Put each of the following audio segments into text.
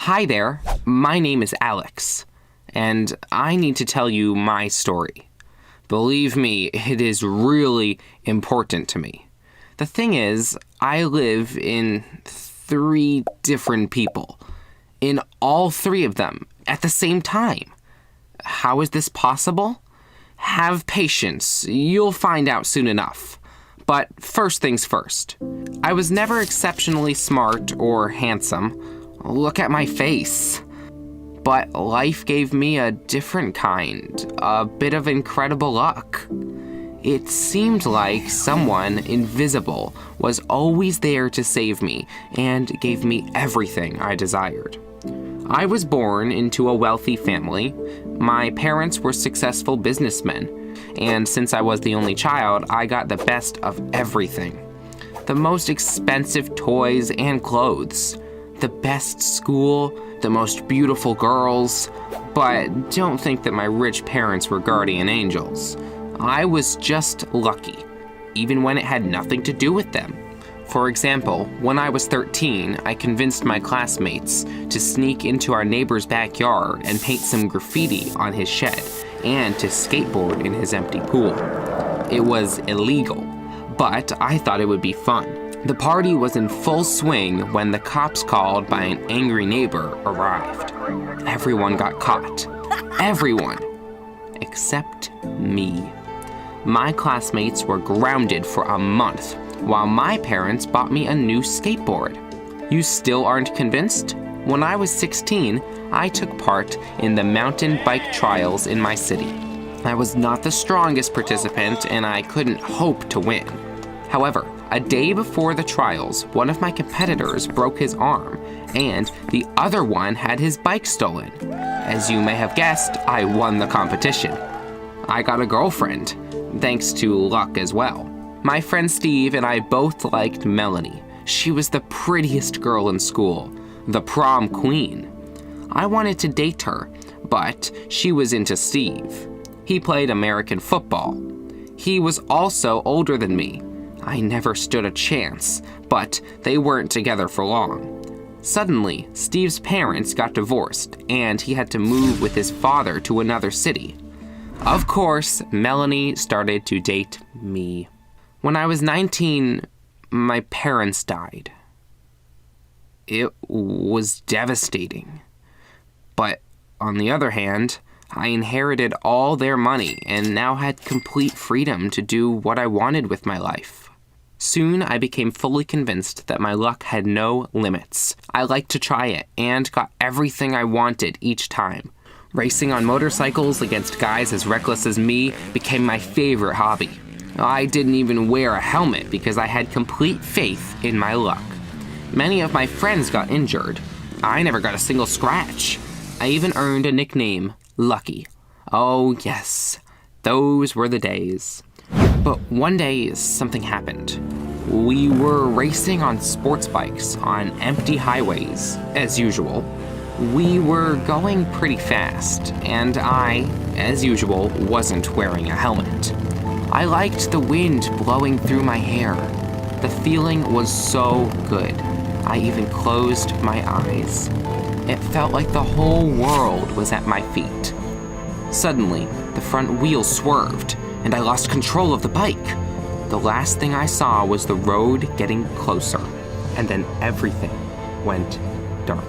Hi there, my name is Alex, and I need to tell you my story. Believe me, it is really important to me. The thing is, I live in 3 different people, in all 3 of them at the same time. How is this possible? Have patience, you'll find out soon enough. But first things first, I was never exceptionally smart or handsome. Look at my face. But life gave me a different kind, a bit of incredible luck. It seemed like someone invisible was always there to save me and gave me everything I desired. I was born into a wealthy family. My parents were successful businessmen, and since I was the only child, I got the best of everything. The most expensive toys and clothes, the best school, the most beautiful girls, but don't think that my rich parents were guardian angels. I was just lucky, even when it had nothing to do with them. For example, when I was 13, I convinced my classmates to sneak into our neighbor's backyard and paint some graffiti on his shed, and to skateboard in his empty pool. It was illegal, but I thought it would be fun. The party was in full swing when the cops called by an angry neighbor arrived. Everyone got caught. Everyone. Except me. My classmates were grounded for a month, while my parents bought me a new skateboard. You still aren't convinced? When I was 16, I took part in the mountain bike trials in my city. I was not the strongest participant, and I couldn't hope to win. However, a day before the trials, one of my competitors broke his arm, and the other one had his bike stolen. As you may have guessed, I won the competition. I got a girlfriend, thanks to luck as well. My friend Steve and I both liked Melanie. She was the prettiest girl in school, the prom queen. I wanted to date her, but she was into Steve. He played American football. He was also older than me. I never stood a chance, but they weren't together for long. Suddenly, Steve's parents got divorced, and he had to move with his father to another city. Of course, Melanie started to date me. When I was 19, my parents died. It was devastating. But on the other hand, I inherited all their money and now had complete freedom to do what I wanted with my life. Soon, I became fully convinced that my luck had no limits. I liked to try it and got everything I wanted each time. Racing on motorcycles against guys as reckless as me became my favorite hobby. I didn't even wear a helmet because I had complete faith in my luck. Many of my friends got injured. I never got a single scratch. I even earned a nickname, Lucky. Oh yes, those were the days. But one day, something happened. We were racing on sports bikes on empty highways, as usual. We were going pretty fast, and I, as usual, wasn't wearing a helmet. I liked the wind blowing through my hair. The feeling was so good. I even closed my eyes. It felt like the whole world was at my feet. Suddenly, the front wheel swerved, and I lost control of the bike. The last thing I saw was the road getting closer, and then everything went dark.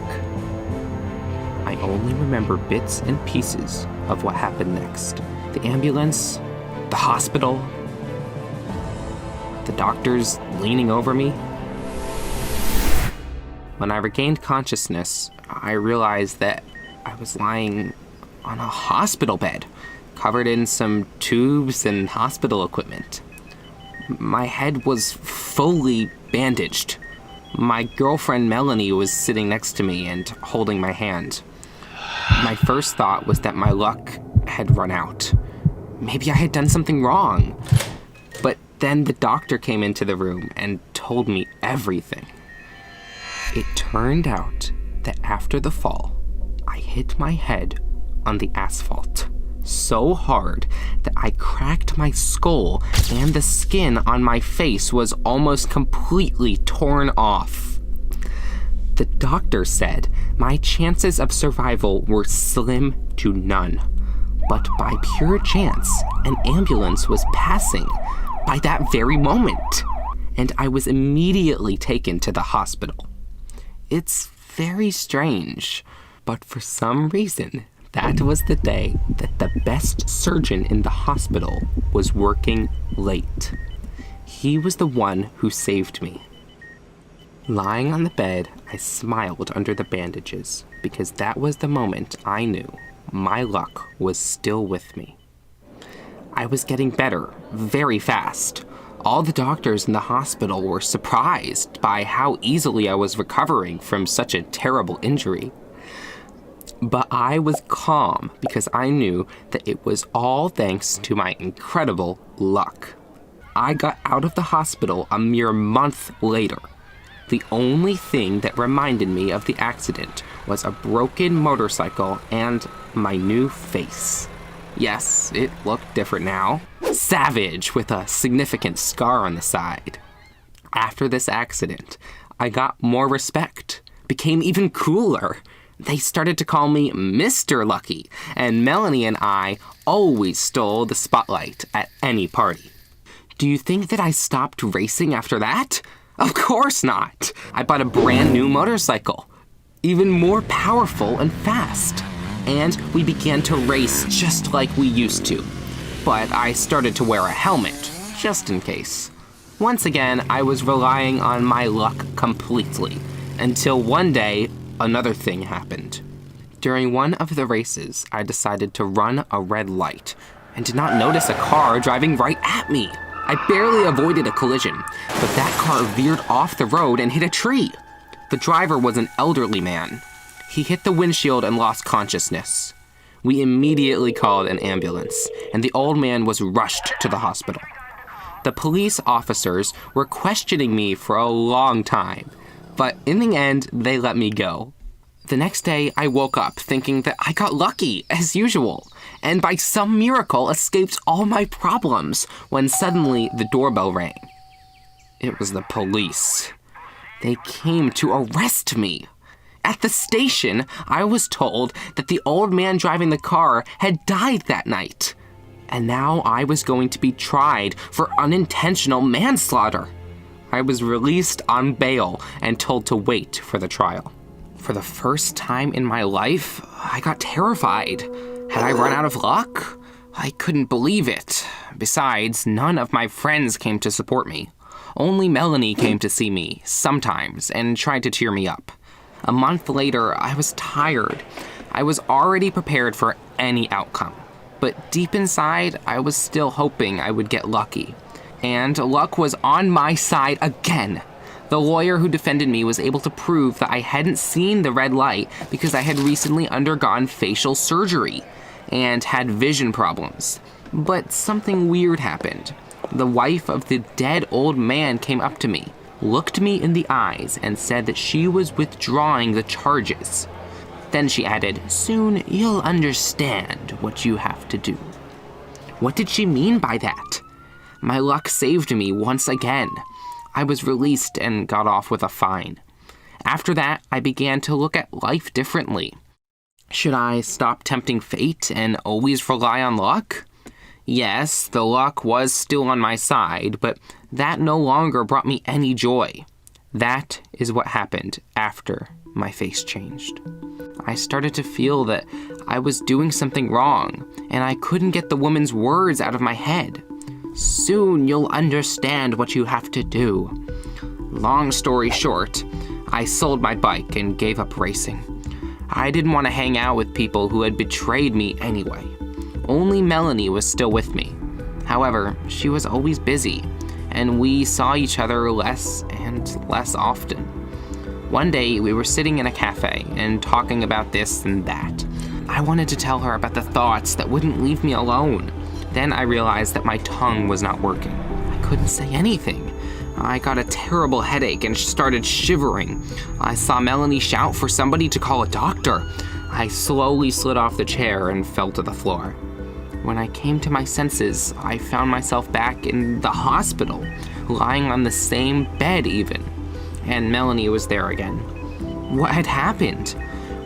I only remember bits and pieces of what happened next. The ambulance, the hospital, the doctors leaning over me. When I regained consciousness, I realized that I was lying on a hospital bed, covered in some tubes and hospital equipment. My head was fully bandaged. My girlfriend Melanie was sitting next to me and holding my hand. My first thought was that my luck had run out. Maybe I had done something wrong. But then the doctor came into the room and told me everything. It turned out that after the fall, I hit my head on the asphalt so hard that I cracked my skull and the skin on my face was almost completely torn off. The doctor said my chances of survival were slim to none. But by pure chance, an ambulance was passing by that very moment, and I was immediately taken to the hospital. It's very strange, but for some reason, that was the day that the best surgeon in the hospital was working late. He was the one who saved me. Lying on the bed, I smiled under the bandages because that was the moment I knew my luck was still with me. I was getting better very fast. All the doctors in the hospital were surprised by how easily I was recovering from such a terrible injury. But I was calm because I knew that it was all thanks to my incredible luck. I got out of the hospital a mere month later. The only thing that reminded me of the accident was a broken motorcycle and my new face. Yes, it looked different now. Savage with a significant scar on the side. After this accident, I got more respect, became even cooler. They started to call me Mr. Lucky, and Melanie and I always stole the spotlight at any party. Do you think that I stopped racing after that? Of course not. I bought a brand new motorcycle, even more powerful and fast. And we began to race just like we used to. But I started to wear a helmet, just in case. Once again, I was relying on my luck completely, until one day, another thing happened. During one of the races, I decided to run a red light, and did not notice a car driving right at me. I barely avoided a collision, but that car veered off the road and hit a tree. The driver was an elderly man. He hit the windshield and lost consciousness. We immediately called an ambulance, and the old man was rushed to the hospital. The police officers were questioning me for a long time, but in the end, they let me go. The next day, I woke up thinking that I got lucky, as usual, and by some miracle escaped all my problems when suddenly the doorbell rang. It was the police. They came to arrest me. At the station, I was told that the old man driving the car had died that night, and now I was going to be tried for unintentional manslaughter. I was released on bail and told to wait for the trial. For the first time in my life, I got terrified. Had I run out of luck? I couldn't believe it. Besides, none of my friends came to support me. Only Melanie came to see me, sometimes, and tried to cheer me up. A month later, I was tired. I was already prepared for any outcome. But deep inside, I was still hoping I would get lucky. And luck was on my side again. The lawyer who defended me was able to prove that I hadn't seen the red light because I had recently undergone facial surgery and had vision problems. But something weird happened. The wife of the dead old man came up to me, looked me in the eyes, and said that she was withdrawing the charges. Then she added, "Soon you'll understand what you have to do." What did she mean by that? My luck saved me once again. I was released and got off with a fine. After that, I began to look at life differently. Should I stop tempting fate and always rely on luck? Yes, the luck was still on my side, but that no longer brought me any joy. That is what happened after my face changed. I started to feel that I was doing something wrong, and I couldn't get the woman's words out of my head. Soon you'll understand what you have to do. Long story short, I sold my bike and gave up racing. I didn't want to hang out with people who had betrayed me anyway. Only Melanie was still with me. However, she was always busy, and we saw each other less and less often. One day, we were sitting in a cafe and talking about this and that. I wanted to tell her about the thoughts that wouldn't leave me alone. Then I realized that my tongue was not working. I couldn't say anything. I got a terrible headache and started shivering. I saw Melanie shout for somebody to call a doctor. I slowly slid off the chair and fell to the floor. When I came to my senses, I found myself back in the hospital, lying on the same bed even. And Melanie was there again. What had happened?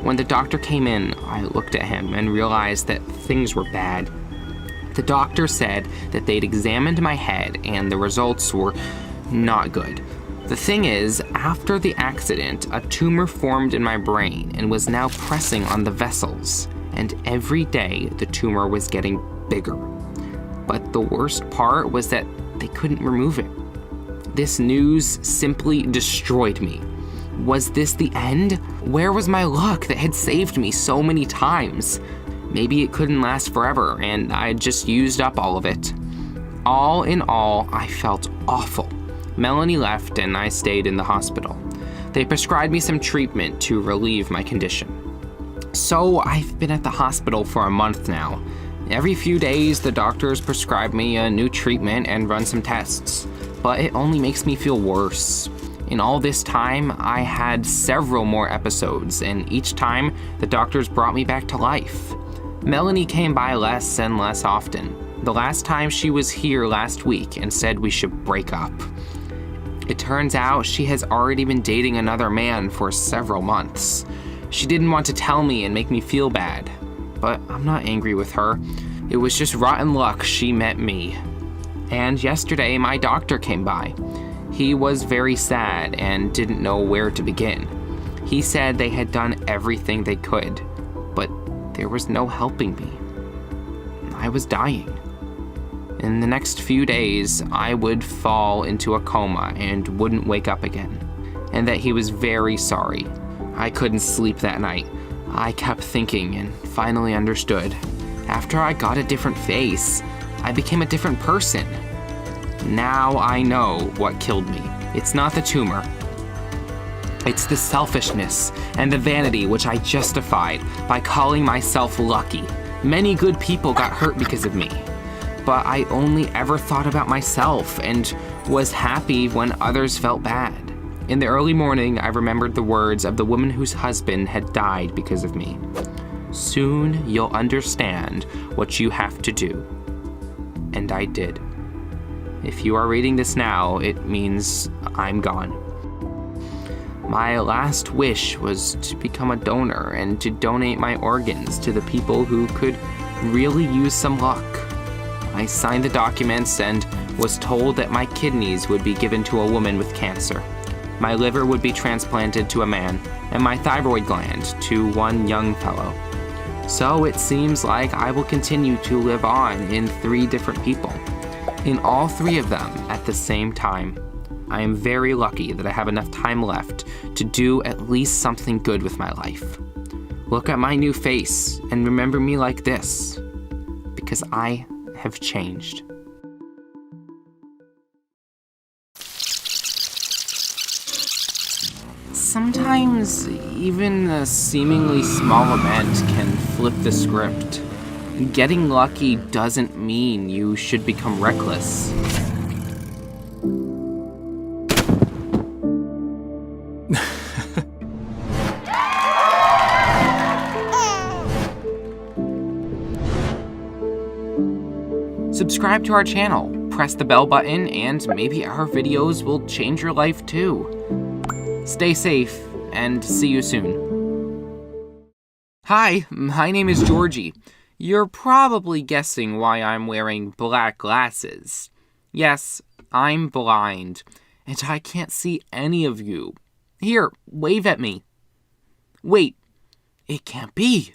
When the doctor came in, I looked at him and realized that things were bad. The doctor said that they'd examined my head and the results were not good. The thing is, after the accident, a tumor formed in my brain and was now pressing on the vessels, and every day the tumor was getting bigger. But the worst part was that they couldn't remove it. This news simply destroyed me. Was this the end? Where was my luck that had saved me so many times? Maybe it couldn't last forever, and I had just used up all of it. All in all, I felt awful. Melanie left and I stayed in the hospital. They prescribed me some treatment to relieve my condition. So I've been at the hospital for a month now. Every few days, the doctors prescribe me a new treatment and run some tests, but it only makes me feel worse. In all this time, I had several more episodes, and each time, the doctors brought me back to life. Melanie came by less and less often. The last time she was here last week and said we should break up. It turns out she has already been dating another man for several months. She didn't want to tell me and make me feel bad, but I'm not angry with her. It was just rotten luck she met me. And yesterday, my doctor came by. He was very sad and didn't know where to begin. He said they had done everything they could, but there was no helping me. I was dying. In the next few days, I would fall into a coma and wouldn't wake up again, and that he was very sorry. I couldn't sleep that night. I kept thinking and finally understood. After I got a different face, I became a different person. Now I know what killed me. It's not the tumor. It's the selfishness and the vanity which I justified by calling myself lucky. Many good people got hurt because of me. But I only ever thought about myself and was happy when others felt bad. In the early morning, I remembered the words of the woman whose husband had died because of me. Soon you'll understand what you have to do. And I did. If you are reading this now, it means I'm gone. My last wish was to become a donor and to donate my organs to the people who could really use some luck. I signed the documents and was told that my kidneys would be given to a woman with cancer. My liver would be transplanted to a man, and my thyroid gland to one young fellow. So it seems like I will continue to live on in 3 different people. In all 3 of them at the same time. I am very lucky that I have enough time left to do at least something good with my life. Look at my new face and remember me like this, because I have changed. Sometimes even a seemingly small event can flip the script. Getting lucky doesn't mean you should become reckless. Subscribe to our channel, press the bell button, and maybe our videos will change your life too. Stay safe, and see you soon. Hi, my name is Georgie. You're probably guessing why I'm wearing black glasses. Yes, I'm blind, and I can't see any of you. Here, wave at me. Wait, it can't be.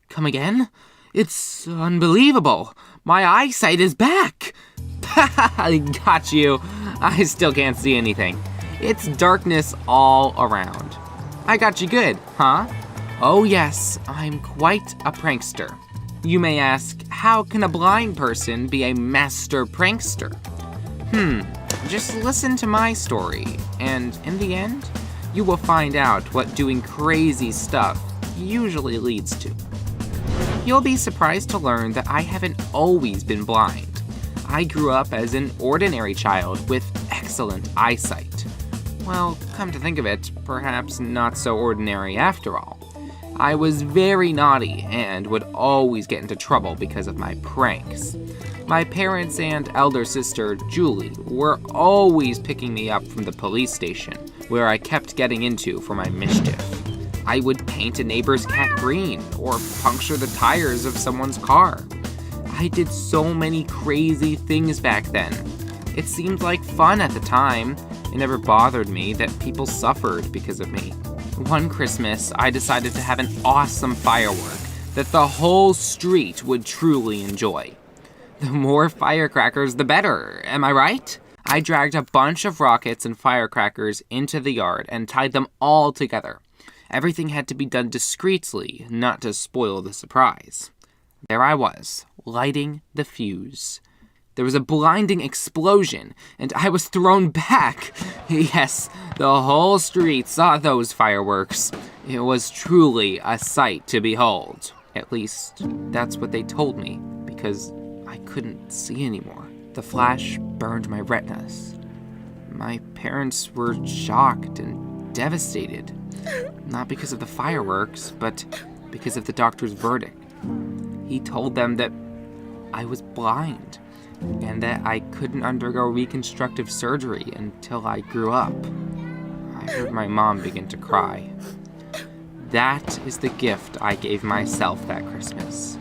Come again? It's unbelievable. My eyesight is back. I got you. I still can't see anything. It's darkness all around. I got you good, huh? Oh yes, I'm quite a prankster. You may ask, how can a blind person be a master prankster? Just listen to my story, and in the end, you will find out what doing crazy stuff usually leads to. You'll be surprised to learn that I haven't always been blind. I grew up as an ordinary child with excellent eyesight. Well, come to think of it, perhaps not so ordinary after all. I was very naughty and would always get into trouble because of my pranks. My parents and elder sister, Julie, were always picking me up from the police station, where I kept getting into for my mischief. I would paint a neighbor's cat green or puncture the tires of someone's car. I did so many crazy things back then. It seemed like fun at the time. It never bothered me that people suffered because of me. One Christmas, I decided to have an awesome firework that the whole street would truly enjoy. The more firecrackers, the better, am I right? I dragged a bunch of rockets and firecrackers into the yard and tied them all together. Everything had to be done discreetly, not to spoil the surprise. There I was, lighting the fuse. There was a blinding explosion, and I was thrown back. Yes, the whole street saw those fireworks. It was truly a sight to behold. At least, that's what they told me, because I couldn't see anymore. The flash burned my retinas. My parents were shocked and devastated. Not because of the fireworks, but because of the doctor's verdict. He told them that I was blind, and that I couldn't undergo reconstructive surgery until I grew up. I heard my mom begin to cry. That is the gift I gave myself that Christmas.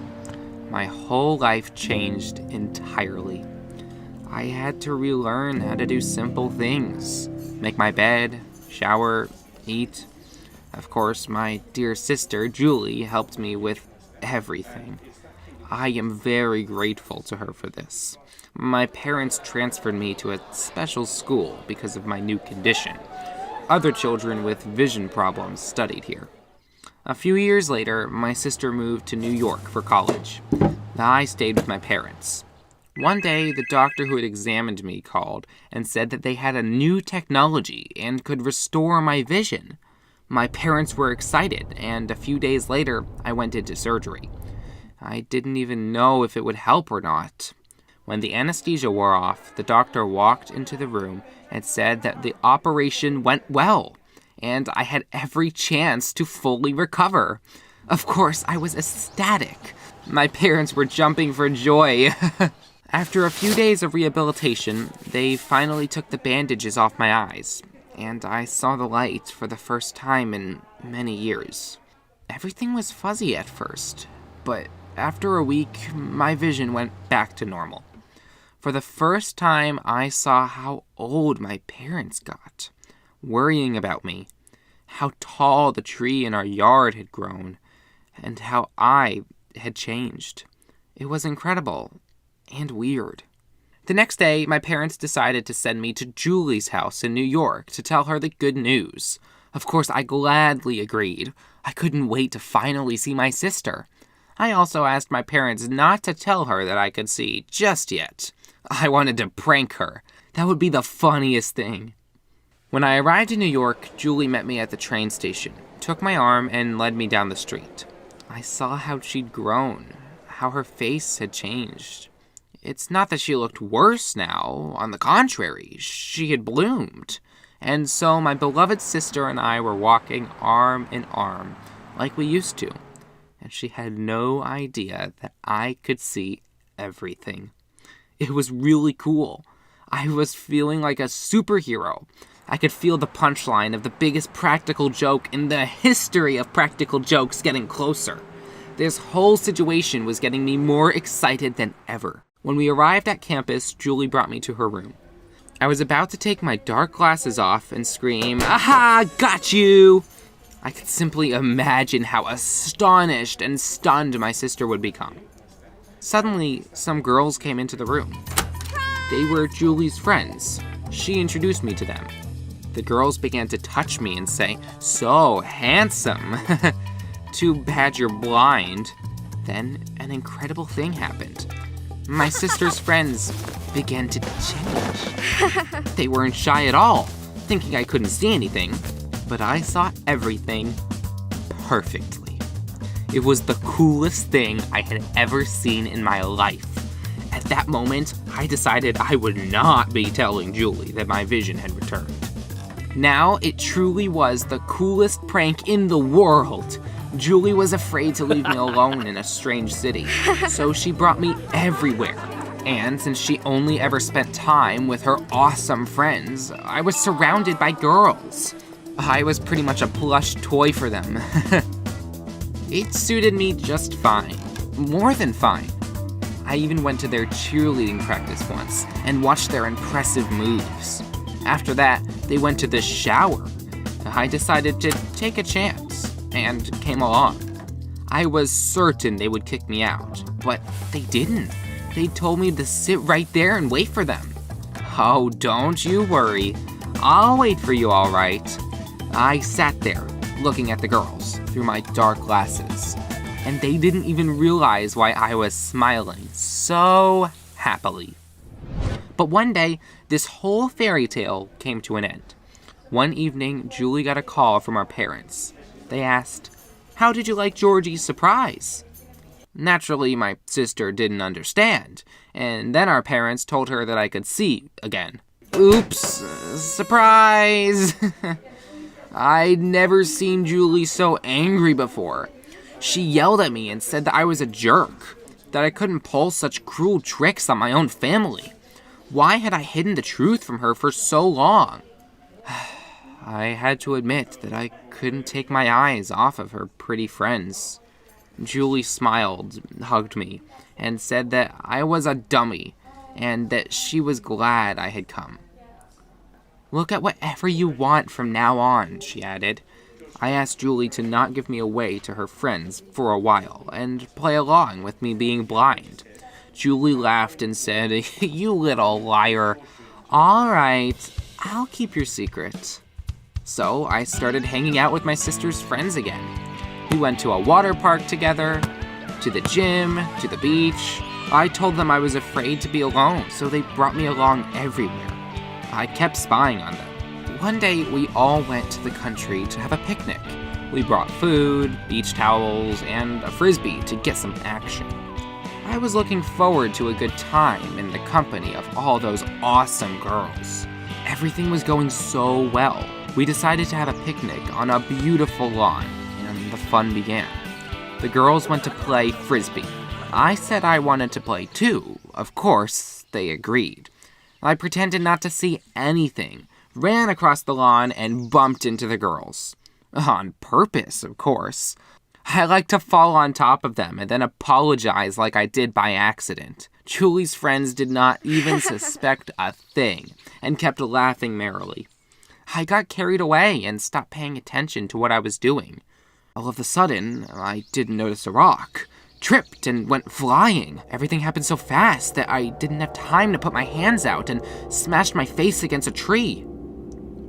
My whole life changed entirely. I had to relearn how to do simple things. Make my bed, shower, eat. Of course, my dear sister, Julie, helped me with everything. I am very grateful to her for this. My parents transferred me to a special school because of my new condition. Other children with vision problems studied here. A few years later, my sister moved to New York for college. I stayed with my parents. One day, the doctor who had examined me called and said that they had a new technology and could restore my vision. My parents were excited, and a few days later, I went into surgery. I didn't even know if it would help or not. When the anesthesia wore off, the doctor walked into the room and said that the operation went well, and I had every chance to fully recover. Of course, I was ecstatic. My parents were jumping for joy. After a few days of rehabilitation, they finally took the bandages off my eyes, and I saw the light for the first time in many years. Everything was fuzzy at first, but after a week, my vision went back to normal. For the first time, I saw how old my parents got, worrying about me, how tall the tree in our yard had grown, and how I had changed. It was incredible and weird. The next day, my parents decided to send me to Julie's house in New York to tell her the good news. Of course, I gladly agreed. I couldn't wait to finally see my sister. I also asked my parents not to tell her that I could see just yet. I wanted to prank her. That would be the funniest thing. When I arrived in New York, Julie met me at the train station, took my arm, and led me down the street. I saw how she'd grown, how her face had changed. It's not that she looked worse now. On the contrary, she had bloomed. And so my beloved sister and I were walking arm in arm, like we used to. And she had no idea that I could see everything. It was really cool. I was feeling like a superhero. I could feel the punchline of the biggest practical joke in the history of practical jokes getting closer. This whole situation was getting me more excited than ever. When we arrived at campus, Julie brought me to her room. I was about to take my dark glasses off and scream, "Aha! Got you!" I could simply imagine how astonished and stunned my sister would become. Suddenly, some girls came into the room. They were Julie's friends. She introduced me to them. The girls began to touch me and say, "So handsome." Too bad you're blind. Then an incredible thing happened. My sister's friends began to change. They weren't shy at all, thinking I couldn't see anything. But I saw everything perfectly. It was the coolest thing I had ever seen in my life. At that moment, I decided I would not be telling Julie that my vision had returned. Now, it truly was the coolest prank in the world. Julie was afraid to leave me alone in a strange city, so she brought me everywhere. And since she only ever spent time with her awesome friends, I was surrounded by girls. I was pretty much a plush toy for them. It suited me just fine. More than fine. I even went to their cheerleading practice once and watched their impressive moves. After that, they went to the shower. I decided to take a chance and came along. I was certain they would kick me out, but they didn't. They told me to sit right there and wait for them. Oh, don't you worry. I'll wait for you, all right. I sat there, looking at the girls through my dark glasses, and they didn't even realize why I was smiling so happily. But one day, this whole fairy tale came to an end. One evening, Julie got a call from our parents. They asked, "How did you like Georgie's surprise?" Naturally, my sister didn't understand, and then our parents told her that I could see again. Oops, surprise! I'd never seen Julie so angry before. She yelled at me and said that I was a jerk, that I couldn't pull such cruel tricks on my own family. Why had I hidden the truth from her for so long? I had to admit that I couldn't take my eyes off of her pretty friends. Julie smiled, hugged me, and said that I was a dummy, and that she was glad I had come. "Look at whatever you want from now on," she added. I asked Julie to not give me away to her friends for a while, and play along with me being blind. Julie laughed and said, "You little liar. All right, I'll keep your secret." So I started hanging out with my sister's friends again. We went to a water park together, to the gym, to the beach. I told them I was afraid to be alone, so they brought me along everywhere. I kept spying on them. One day, we all went to the country to have a picnic. We brought food, beach towels, and a frisbee to get some action. I was looking forward to a good time in the company of all those awesome girls. Everything was going so well. We decided to have a picnic on a beautiful lawn, and the fun began. The girls went to play frisbee. I said I wanted to play too. Of course, they agreed. I pretended not to see anything, ran across the lawn, and bumped into the girls. On purpose, of course. I like to fall on top of them and then apologize like I did by accident. Julie's friends did not even suspect a thing and kept laughing merrily. I got carried away and stopped paying attention to what I was doing. All of a sudden, I didn't notice a rock, tripped and went flying. Everything happened so fast that I didn't have time to put my hands out and smashed my face against a tree.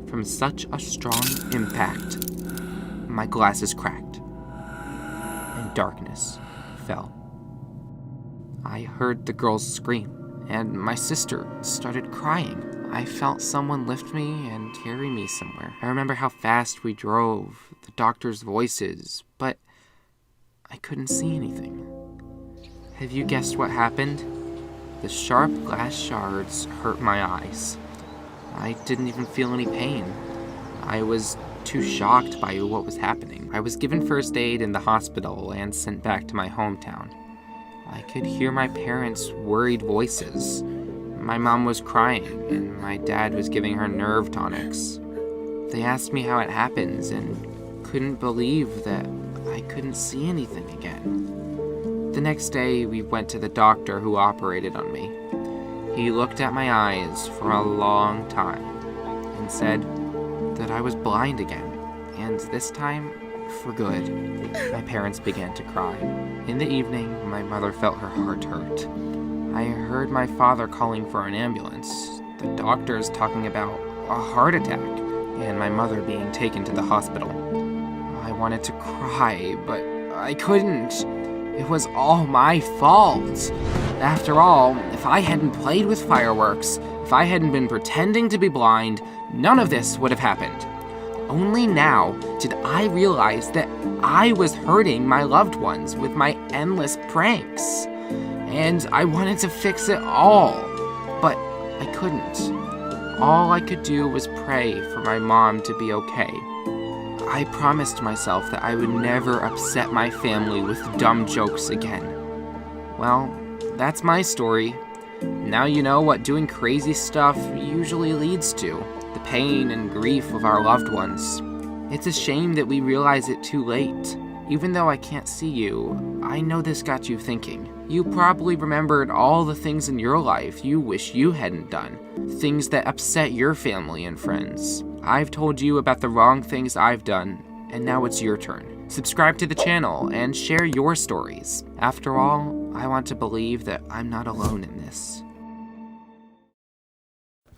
From such a strong impact, my glasses cracked and darkness fell. I heard the girls scream, and my sister started crying. I felt someone lift me and carry me somewhere. I remember how fast we drove, the doctor's voices, but I couldn't see anything. Have you guessed what happened? The sharp glass shards hurt my eyes. I didn't even feel any pain. I was too shocked by what was happening. I was given first aid in the hospital and sent back to my hometown. I could hear my parents' worried voices. My mom was crying, and my dad was giving her nerve tonics. They asked me how it happens, and couldn't believe that I couldn't see anything again. The next day, we went to the doctor who operated on me. He looked at my eyes for a long time and said that I was blind again, and this time, for good. My parents began to cry. In the evening, my mother felt her heart hurt. I heard my father calling for an ambulance, the doctors talking about a heart attack, and my mother being taken to the hospital. I wanted to cry, but I couldn't. It was all my fault. After all, if I hadn't played with fireworks, if I hadn't been pretending to be blind, none of this would have happened. Only now did I realize that I was hurting my loved ones with my endless pranks. And I wanted to fix it all, but I couldn't. All I could do was pray for my mom to be okay. I promised myself that I would never upset my family with dumb jokes again. Well, that's my story. Now you know what doing crazy stuff usually leads to. The pain and grief of our loved ones. It's a shame that we realize it too late. Even though I can't see you, I know this got you thinking. You probably remembered all the things in your life you wish you hadn't done, things that upset your family and friends. I've told you about the wrong things I've done, and now it's your turn. Subscribe to the channel and share your stories. After all, I want to believe that I'm not alone in this.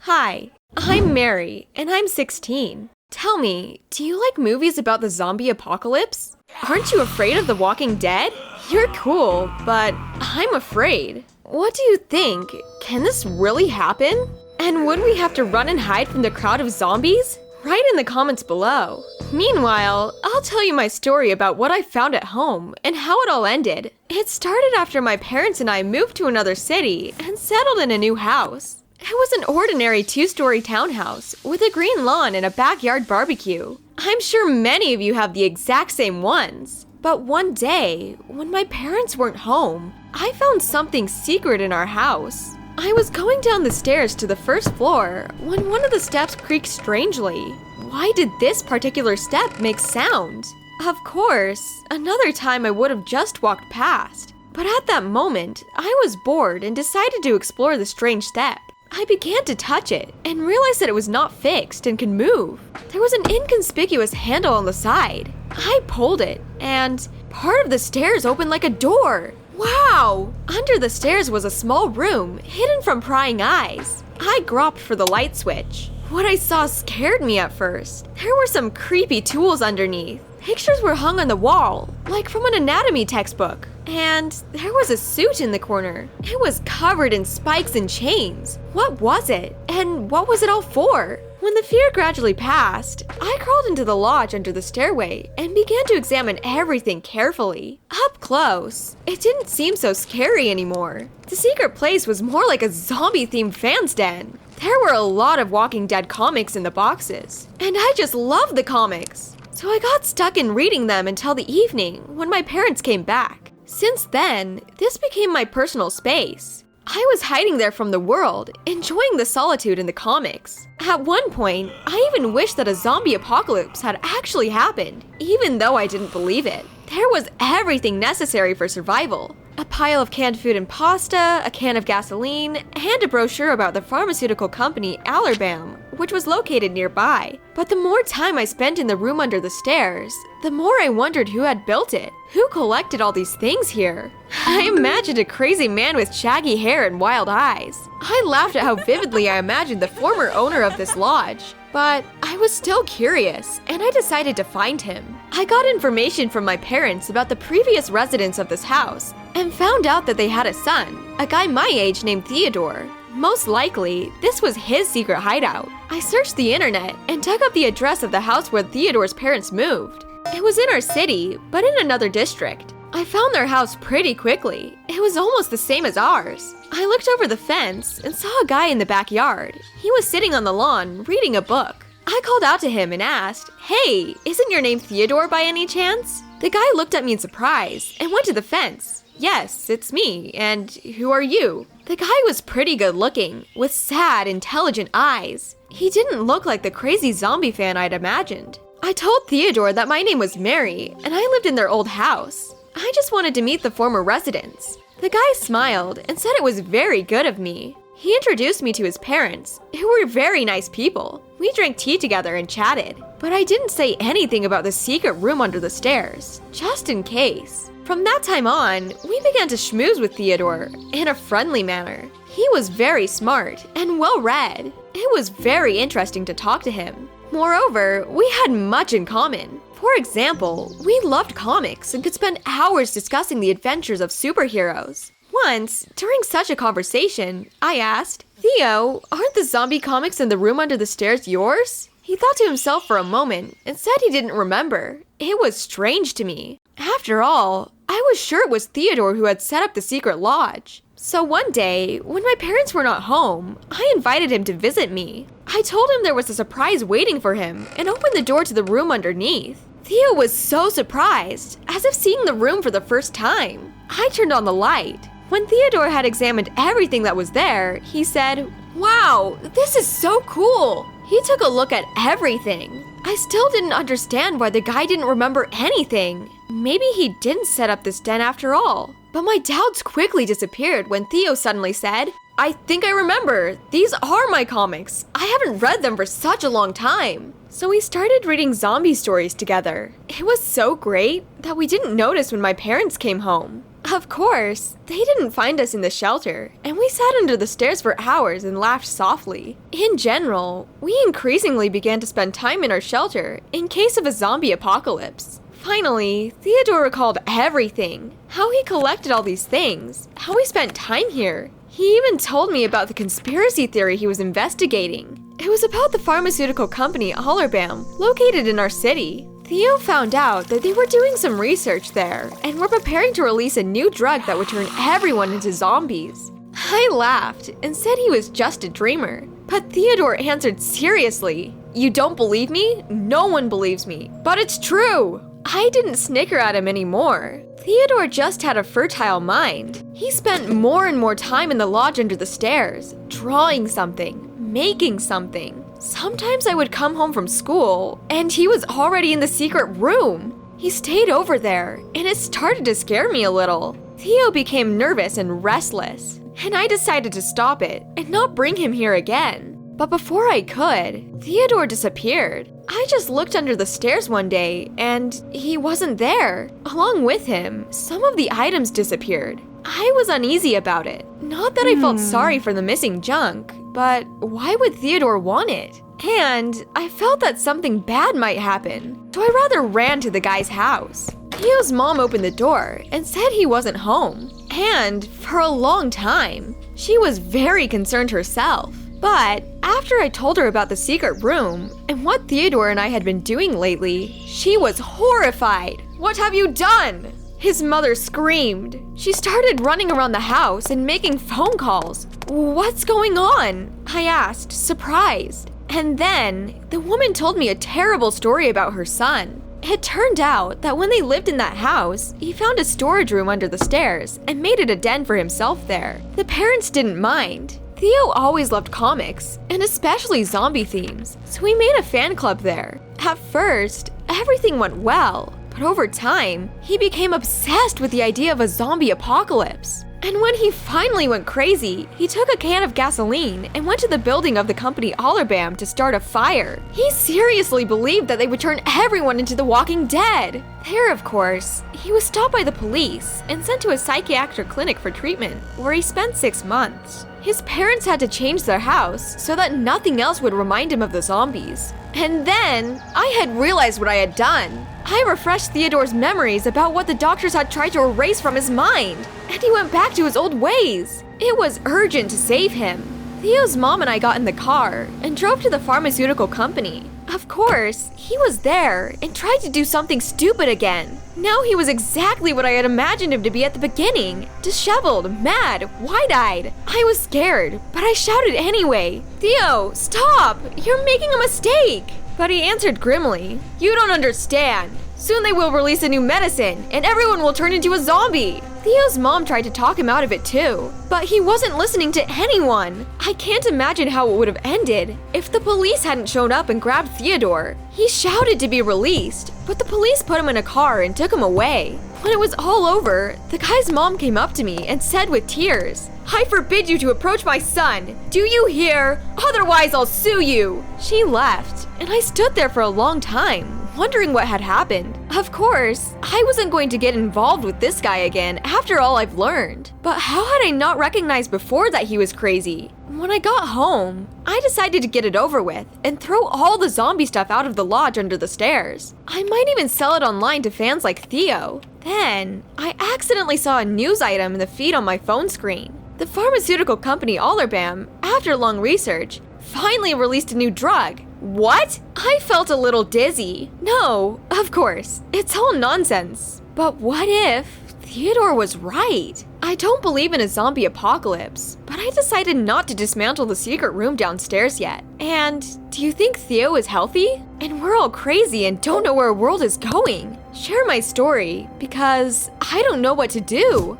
Hi, I'm Mary, and I'm 16. Tell me, do you like movies about the zombie apocalypse? Aren't you afraid of The Walking Dead? You're cool, but I'm afraid. What do you think? Can this really happen? And would we have to run and hide from the crowd of zombies? Write in the comments below. Meanwhile, I'll tell you my story about what I found at home and how it all ended. It started after my parents and I moved to another city and settled in a new house. It was an ordinary 2-story townhouse with a green lawn and a backyard barbecue. I'm sure many of you have the exact same ones. But one day, when my parents weren't home, I found something secret in our house. I was going down the stairs to the first floor when one of the steps creaked strangely. Why did this particular step make sound? Of course, another time I would have just walked past. But at that moment, I was bored and decided to explore the strange step. I began to touch it and realized that it was not fixed and could move. There was an inconspicuous handle on the side. I pulled it, and part of the stairs opened like a door. Wow! Under the stairs was a small room, hidden from prying eyes. I groped for the light switch. What I saw scared me at first. There were some creepy tools underneath. Pictures were hung on the wall, like from an anatomy textbook. And there was a suit in the corner. It was covered in spikes and chains. What was it? And what was it all for? When the fear gradually passed, I crawled into the lodge under the stairway and began to examine everything carefully. Up close, it didn't seem so scary anymore. The secret place was more like a zombie-themed fan's den. There were a lot of Walking Dead comics in the boxes, and I just loved the comics. So I got stuck in reading them until the evening when my parents came back. Since then, this became my personal space. I was hiding there from the world, enjoying the solitude in the comics. At one point, I even wished that a zombie apocalypse had actually happened, even though I didn't believe it. There was everything necessary for survival. A pile of canned food and pasta, a can of gasoline, and a brochure about the pharmaceutical company Allerbam, which was located nearby. But the more time I spent in the room under the stairs, the more I wondered who had built it. Who collected all these things here? I imagined a crazy man with shaggy hair and wild eyes. I laughed at how vividly I imagined the former owner of this lodge. But I was still curious, and I decided to find him. I got information from my parents about the previous residents of this house, and found out that they had a son, a guy my age named Theodore. Most likely, this was his secret hideout. I searched the internet and dug up the address of the house where Theodore's parents moved. It was in our city, but in another district. I found their house pretty quickly. It was almost the same as ours. I looked over the fence and saw a guy in the backyard. He was sitting on the lawn, reading a book. I called out to him and asked, "Hey, isn't your name Theodore by any chance?" The guy looked at me in surprise and went to the fence. "Yes, it's me, and who are you?" The guy was pretty good looking, with sad, intelligent eyes. He didn't look like the crazy zombie fan I'd imagined. I told Theodore that my name was Mary, and I lived in their old house. I just wanted to meet the former residents. The guy smiled and said it was very good of me. He introduced me to his parents, who were very nice people. We drank tea together and chatted, but I didn't say anything about the secret room under the stairs, just in case. From that time on, we began to schmooze with Theodore in a friendly manner. He was very smart and well-read. It was very interesting to talk to him. Moreover, we had much in common. For example, we loved comics and could spend hours discussing the adventures of superheroes. Once, during such a conversation, I asked, "Theo, aren't the zombie comics in the room under the stairs yours?" He thought to himself for a moment and said he didn't remember. It was strange to me. After all, I was sure it was Theodore who had set up the secret lodge. So one day, when my parents were not home, I invited him to visit me. I told him there was a surprise waiting for him and opened the door to the room underneath. Theo was so surprised, as if seeing the room for the first time. I turned on the light. When Theodore had examined everything that was there, he said, "Wow, this is so cool." He took a look at everything. I still didn't understand why the guy didn't remember anything. Maybe he didn't set up this den after all. But my doubts quickly disappeared when Theo suddenly said, "I think I remember. These are my comics. I haven't read them for such a long time." So we started reading zombie stories together. It was so great that we didn't notice when my parents came home. Of course, they didn't find us in the shelter, and we sat under the stairs for hours and laughed softly. In general, we increasingly began to spend time in our shelter in case of a zombie apocalypse. Finally, Theodore recalled everything. How he collected all these things, how he spent time here. He even told me about the conspiracy theory he was investigating. It was about the pharmaceutical company Allerbam, located in our city. Theo found out that they were doing some research there and were preparing to release a new drug that would turn everyone into zombies. I laughed and said he was just a dreamer, but Theodore answered seriously, "You don't believe me? No one believes me, but it's true." I didn't snicker at him anymore. Theodore just had a fertile mind. He spent more and more time in the lodge under the stairs, drawing something, making something. Sometimes I would come home from school, and he was already in the secret room. He stayed over there, and it started to scare me a little. Theo became nervous and restless, and I decided to stop it and not bring him here again. But before I could, Theodore disappeared. I just looked under the stairs one day, and he wasn't there. Along with him, some of the items disappeared. I was uneasy about it. Not that I felt sorry for the missing junk, but why would Theodore want it? And I felt that something bad might happen, so I rather ran to the guy's house. Theo's mom opened the door and said he wasn't home. And for a long time, she was very concerned herself. But after I told her about the secret room and what Theodore and I had been doing lately, she was horrified. "What have you done?" His mother screamed. She started running around the house and making phone calls. "What's going on?" I asked, surprised. And then the woman told me a terrible story about her son. It turned out that when they lived in that house, he found a storage room under the stairs and made it a den for himself there. The parents didn't mind. Theo always loved comics, and especially zombie themes, so we made a fan club there. At first, everything went well, but over time, he became obsessed with the idea of a zombie apocalypse. And when he finally went crazy, he took a can of gasoline and went to the building of the company Allerbam to start a fire. He seriously believed that they would turn everyone into the Walking Dead. There, of course, he was stopped by the police and sent to a psychiatric clinic for treatment, where he spent 6 months. His parents had to change their house so that nothing else would remind him of the zombies. And then, I had realized what I had done. I refreshed Theodore's memories about what the doctors had tried to erase from his mind, and he went back to his old ways. It was urgent to save him. Theo's mom and I got in the car and drove to the pharmaceutical company. Of course, he was there and tried to do something stupid again. Now he was exactly what I had imagined him to be at the beginning. Disheveled, mad, wide-eyed. I was scared, but I shouted anyway. "Theo, stop! You're making a mistake!" But he answered grimly, "You don't understand. Soon they will release a new medicine, and everyone will turn into a zombie." Theo's mom tried to talk him out of it too, but he wasn't listening to anyone. I can't imagine how it would have ended if the police hadn't shown up and grabbed Theodore. He shouted to be released, but the police put him in a car and took him away. When it was all over, the guy's mom came up to me and said with tears, "I forbid you to approach my son. Do you hear? Otherwise I'll sue you." She left, and I stood there for a long time, wondering what had happened. Of course, I wasn't going to get involved with this guy again after all I've learned. But how had I not recognized before that he was crazy? When I got home, I decided to get it over with and throw all the zombie stuff out of the lodge under the stairs. I might even sell it online to fans like Theo. Then, I accidentally saw a news item in the feed on my phone screen. The pharmaceutical company Allerbam, after long research, finally released a new drug. What? I felt a little dizzy. No, of course, it's all nonsense. But what if Theodore was right? I don't believe in a zombie apocalypse, but I decided not to dismantle the secret room downstairs yet. And do you think Theo is healthy? And we're all crazy and don't know where our world is going. Share my story, because I don't know what to do.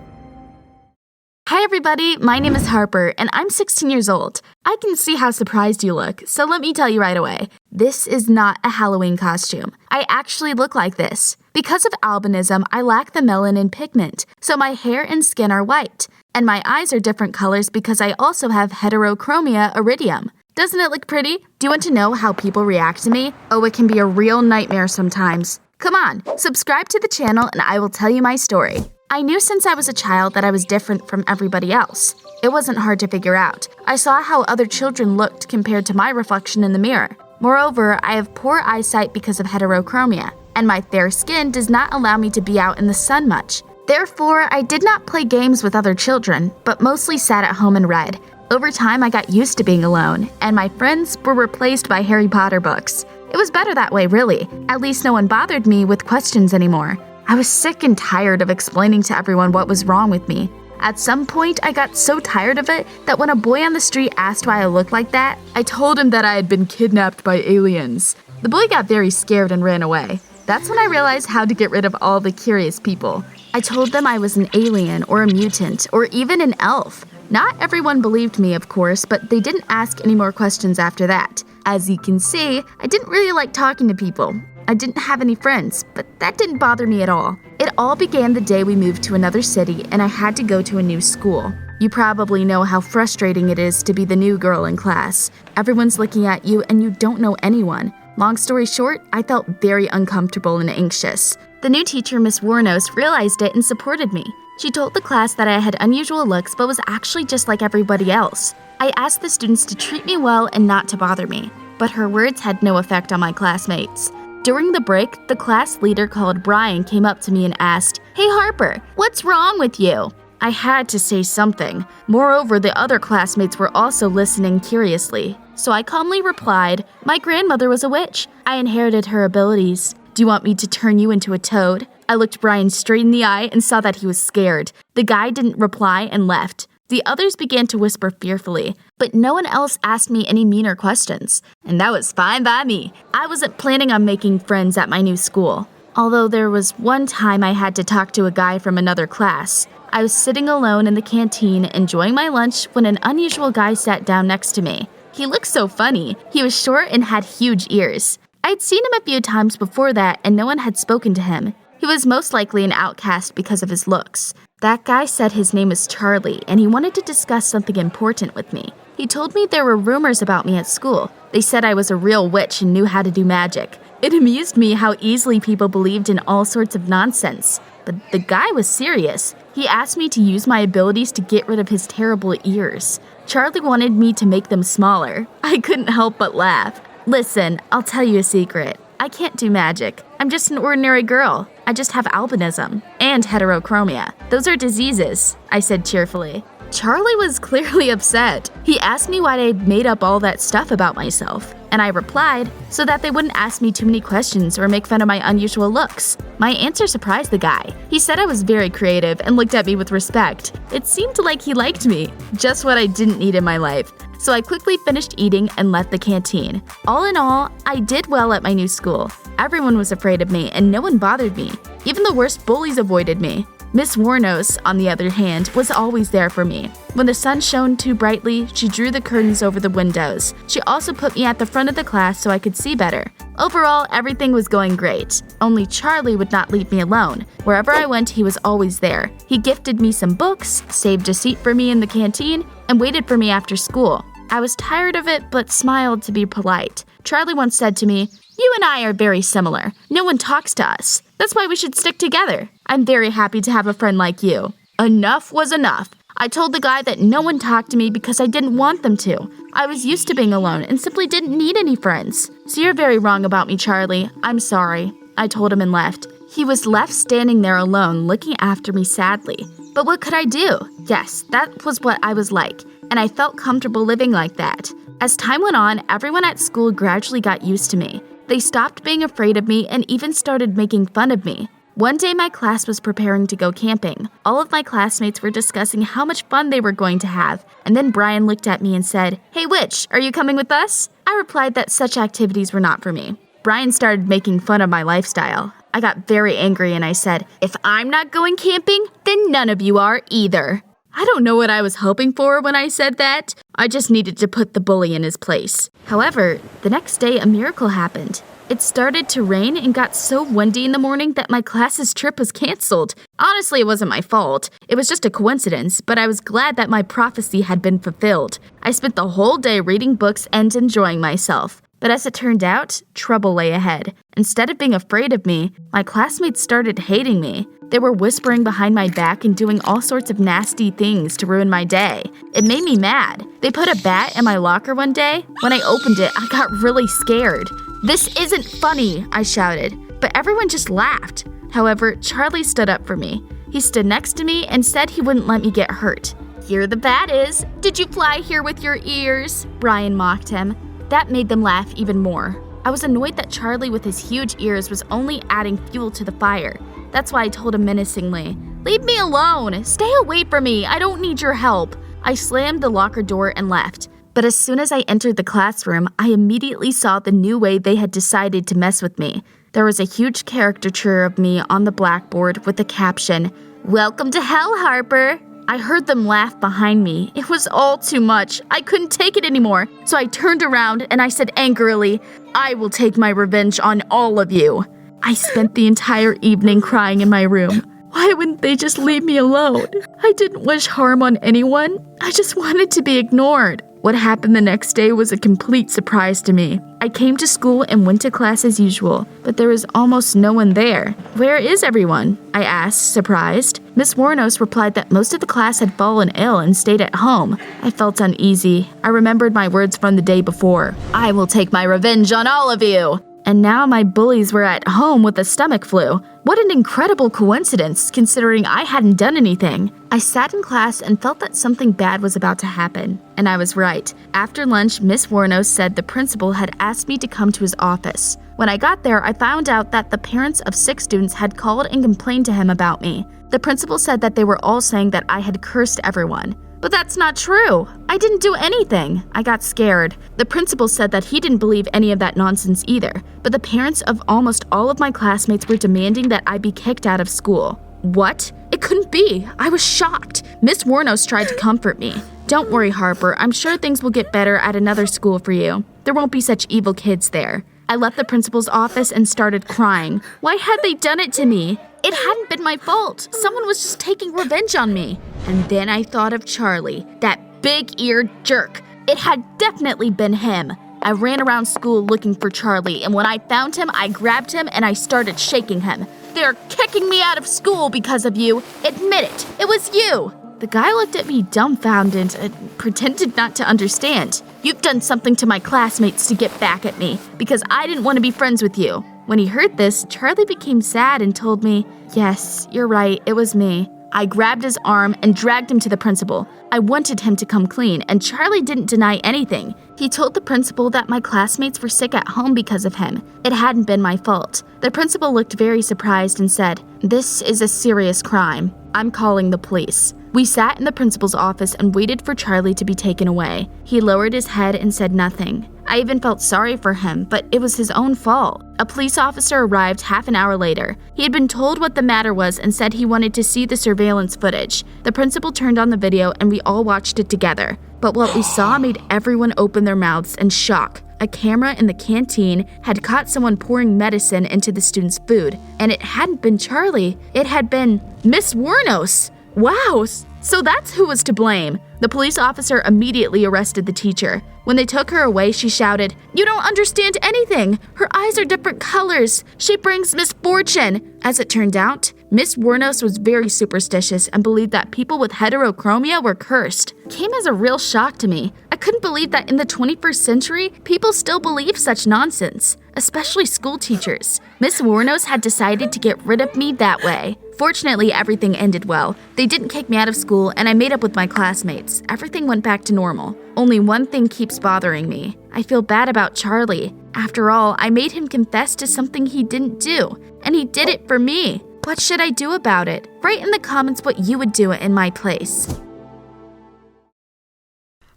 Hi everybody, my name is Harper, and I'm 16 years old. I can see how surprised you look, so let me tell you right away. This is not a Halloween costume. I actually look like this. Because of albinism, I lack the melanin pigment, so my hair and skin are white. And my eyes are different colors because I also have heterochromia iridium. Doesn't it look pretty? Do you want to know how people react to me? Oh, it can be a real nightmare sometimes. Come on, subscribe to the channel and I will tell you my story. I knew since I was a child that I was different from everybody else. It wasn't hard to figure out. I saw how other children looked compared to my reflection in the mirror. Moreover, I have poor eyesight because of heterochromia, and my fair skin does not allow me to be out in the sun much. Therefore, I did not play games with other children, but mostly sat at home and read. Over time, I got used to being alone, and my friends were replaced by Harry Potter books. It was better that way, really. At least no one bothered me with questions anymore. I was sick and tired of explaining to everyone what was wrong with me. At some point, I got so tired of it that when a boy on the street asked why I looked like that, I told him that I had been kidnapped by aliens. The boy got very scared and ran away. That's when I realized how to get rid of all the curious people. I told them I was an alien or a mutant or even an elf. Not everyone believed me, of course, but they didn't ask any more questions after that. As you can see, I didn't really like talking to people. I didn't have any friends, but that didn't bother me at all. It all began the day we moved to another city and I had to go to a new school. You probably know how frustrating it is to be the new girl in class. Everyone's looking at you and you don't know anyone. Long story short, I felt very uncomfortable and anxious. The new teacher, Miss Warnos, realized it and supported me. She told the class that I had unusual looks but was actually just like everybody else. I asked the students to treat me well and not to bother me, but her words had no effect on my classmates. During the break, the class leader called Brian came up to me and asked, "Hey Harper, what's wrong with you?" I had to say something. Moreover, the other classmates were also listening curiously. So I calmly replied, "My grandmother was a witch. I inherited her abilities. Do you want me to turn you into a toad?" I looked Brian straight in the eye and saw that he was scared. The guy didn't reply and left. The others began to whisper fearfully, but no one else asked me any meaner questions, and that was fine by me. I wasn't planning on making friends at my new school. Although there was one time I had to talk to a guy from another class. I was sitting alone in the canteen enjoying my lunch when an unusual guy sat down next to me. He looked so funny. He was short and had huge ears. I'd seen him a few times before that and no one had spoken to him. He was most likely an outcast because of his looks. That guy said his name was Charlie and he wanted to discuss something important with me. He told me there were rumors about me at school. They said I was a real witch and knew how to do magic. It amused me how easily people believed in all sorts of nonsense. But the guy was serious. He asked me to use my abilities to get rid of his terrible ears. Charlie wanted me to make them smaller. I couldn't help but laugh. Listen, I'll tell you a secret. I can't do magic. I'm just an ordinary girl. I just have albinism and heterochromia. Those are diseases, I said cheerfully. Charlie was clearly upset. He asked me why I'd made up all that stuff about myself, and I replied so that they wouldn't ask me too many questions or make fun of my unusual looks. My answer surprised the guy. He said I was very creative and looked at me with respect. It seemed like he liked me, just what I didn't need in my life. So I quickly finished eating and left the canteen. All in all, I did well at my new school. Everyone was afraid of me and no one bothered me. Even the worst bullies avoided me. Miss Warnos, on the other hand, was always there for me. When the sun shone too brightly, she drew the curtains over the windows. She also put me at the front of the class so I could see better. Overall, everything was going great. Only Charlie would not leave me alone. Wherever I went, he was always there. He gifted me some books, saved a seat for me in the canteen, and waited for me after school. I was tired of it, but smiled to be polite. Charlie once said to me, "You and I are very similar. No one talks to us. That's why we should stick together. I'm very happy to have a friend like you." Enough was enough. I told the guy that no one talked to me because I didn't want them to. I was used to being alone and simply didn't need any friends. "So you're very wrong about me, Charlie. I'm sorry," I told him and left. He was left standing there alone, looking after me sadly. But what could I do? Yes, that was what I was like, and I felt comfortable living like that. As time went on, everyone at school gradually got used to me. They stopped being afraid of me and even started making fun of me. One day my class was preparing to go camping. All of my classmates were discussing how much fun they were going to have, and then Brian looked at me and said, "Hey witch, are you coming with us?" I replied that such activities were not for me. Brian started making fun of my lifestyle. I got very angry and I said, "If I'm not going camping, then none of you are either." I don't know what I was hoping for when I said that. I just needed to put the bully in his place. However, the next day a miracle happened. It started to rain and got so windy in the morning that my class's trip was canceled. Honestly, it wasn't my fault. It was just a coincidence, but I was glad that my prophecy had been fulfilled. I spent the whole day reading books and enjoying myself. But as it turned out, trouble lay ahead. Instead of being afraid of me, my classmates started hating me. They were whispering behind my back and doing all sorts of nasty things to ruin my day. It made me mad. They put a bat in my locker one day. When I opened it, I got really scared. "This isn't funny," I shouted, but everyone just laughed. However, Charlie stood up for me. He stood next to me and said he wouldn't let me get hurt. "Here the bat is. Did you fly here with your ears?" Brian mocked him. That made them laugh even more. I was annoyed that Charlie with his huge ears was only adding fuel to the fire. That's why I told him menacingly, "Leave me alone! Stay away from me! I don't need your help!" I slammed the locker door and left. But as soon as I entered the classroom, I immediately saw the new way they had decided to mess with me. There was a huge caricature of me on the blackboard with the caption, "Welcome to hell, Harper." I heard them laugh behind me. It was all too much. I couldn't take it anymore. So I turned around and I said angrily, "I will take my revenge on all of you." I spent the entire evening crying in my room. Why wouldn't they just leave me alone? I didn't wish harm on anyone. I just wanted to be ignored. What happened the next day was a complete surprise to me. I came to school and went to class as usual, but there was almost no one there. "Where is everyone?" I asked, surprised. Miss Warnos replied that most of the class had fallen ill and stayed at home. I felt uneasy. I remembered my words from the day before. "I will take my revenge on all of you." And now my bullies were at home with a stomach flu. What an incredible coincidence, considering I hadn't done anything. I sat in class and felt that something bad was about to happen. And I was right. After lunch, Miss Warnos said the principal had asked me to come to his office. When I got there, I found out that the parents of 6 students had called and complained to him about me. The principal said that they were all saying that I had cursed everyone. But that's not true. I didn't do anything. I got scared. The principal said that he didn't believe any of that nonsense either, but the parents of almost all of my classmates were demanding that I be kicked out of school. What? It couldn't be. I was shocked. Miss Warnos tried to comfort me. "Don't worry, Harper. I'm sure things will get better at another school for you. There won't be such evil kids there." I left the principal's office and started crying. Why had they done it to me? It hadn't been my fault. Someone was just taking revenge on me. And then I thought of Charlie, that big-eared jerk. It had definitely been him. I ran around school looking for Charlie, and when I found him, I grabbed him and I started shaking him. "They're kicking me out of school because of you. Admit it. It was you." The guy looked at me dumbfounded and pretended not to understand. "You've done something to my classmates to get back at me because I didn't want to be friends with you." When he heard this, Charlie became sad and told me, "Yes, you're right, it was me." I grabbed his arm and dragged him to the principal. I wanted him to come clean, and Charlie didn't deny anything. He told the principal that my classmates were sick at home because of him. It hadn't been my fault. The principal looked very surprised and said, "This is a serious crime. I'm calling the police." We sat in the principal's office and waited for Charlie to be taken away. He lowered his head and said nothing. I even felt sorry for him, but it was his own fault. A police officer arrived half an hour later. He had been told what the matter was and said he wanted to see the surveillance footage. The principal turned on the video and we all watched it together. But what we saw made everyone open their mouths in shock. A camera in the canteen had caught someone pouring medicine into the students' food. And it hadn't been Charlie. It had been Miss Warnos. Wow, so that's who was to blame. The police officer immediately arrested the teacher. When they took her away, she shouted, "You don't understand anything. Her eyes are different colors. She brings misfortune." As it turned out, Miss Warnos was very superstitious and believed that people with heterochromia were cursed. It came as a real shock to me. I couldn't believe that in the 21st century, people still believe such nonsense, especially school teachers. Miss Warnos had decided to get rid of me that way. Fortunately, everything ended well. They didn't kick me out of school, and I made up with my classmates. Everything went back to normal. Only one thing keeps bothering me. I feel bad about Charlie. After all, I made him confess to something he didn't do, and he did it for me. What should I do about it? Write in the comments what you would do in my place.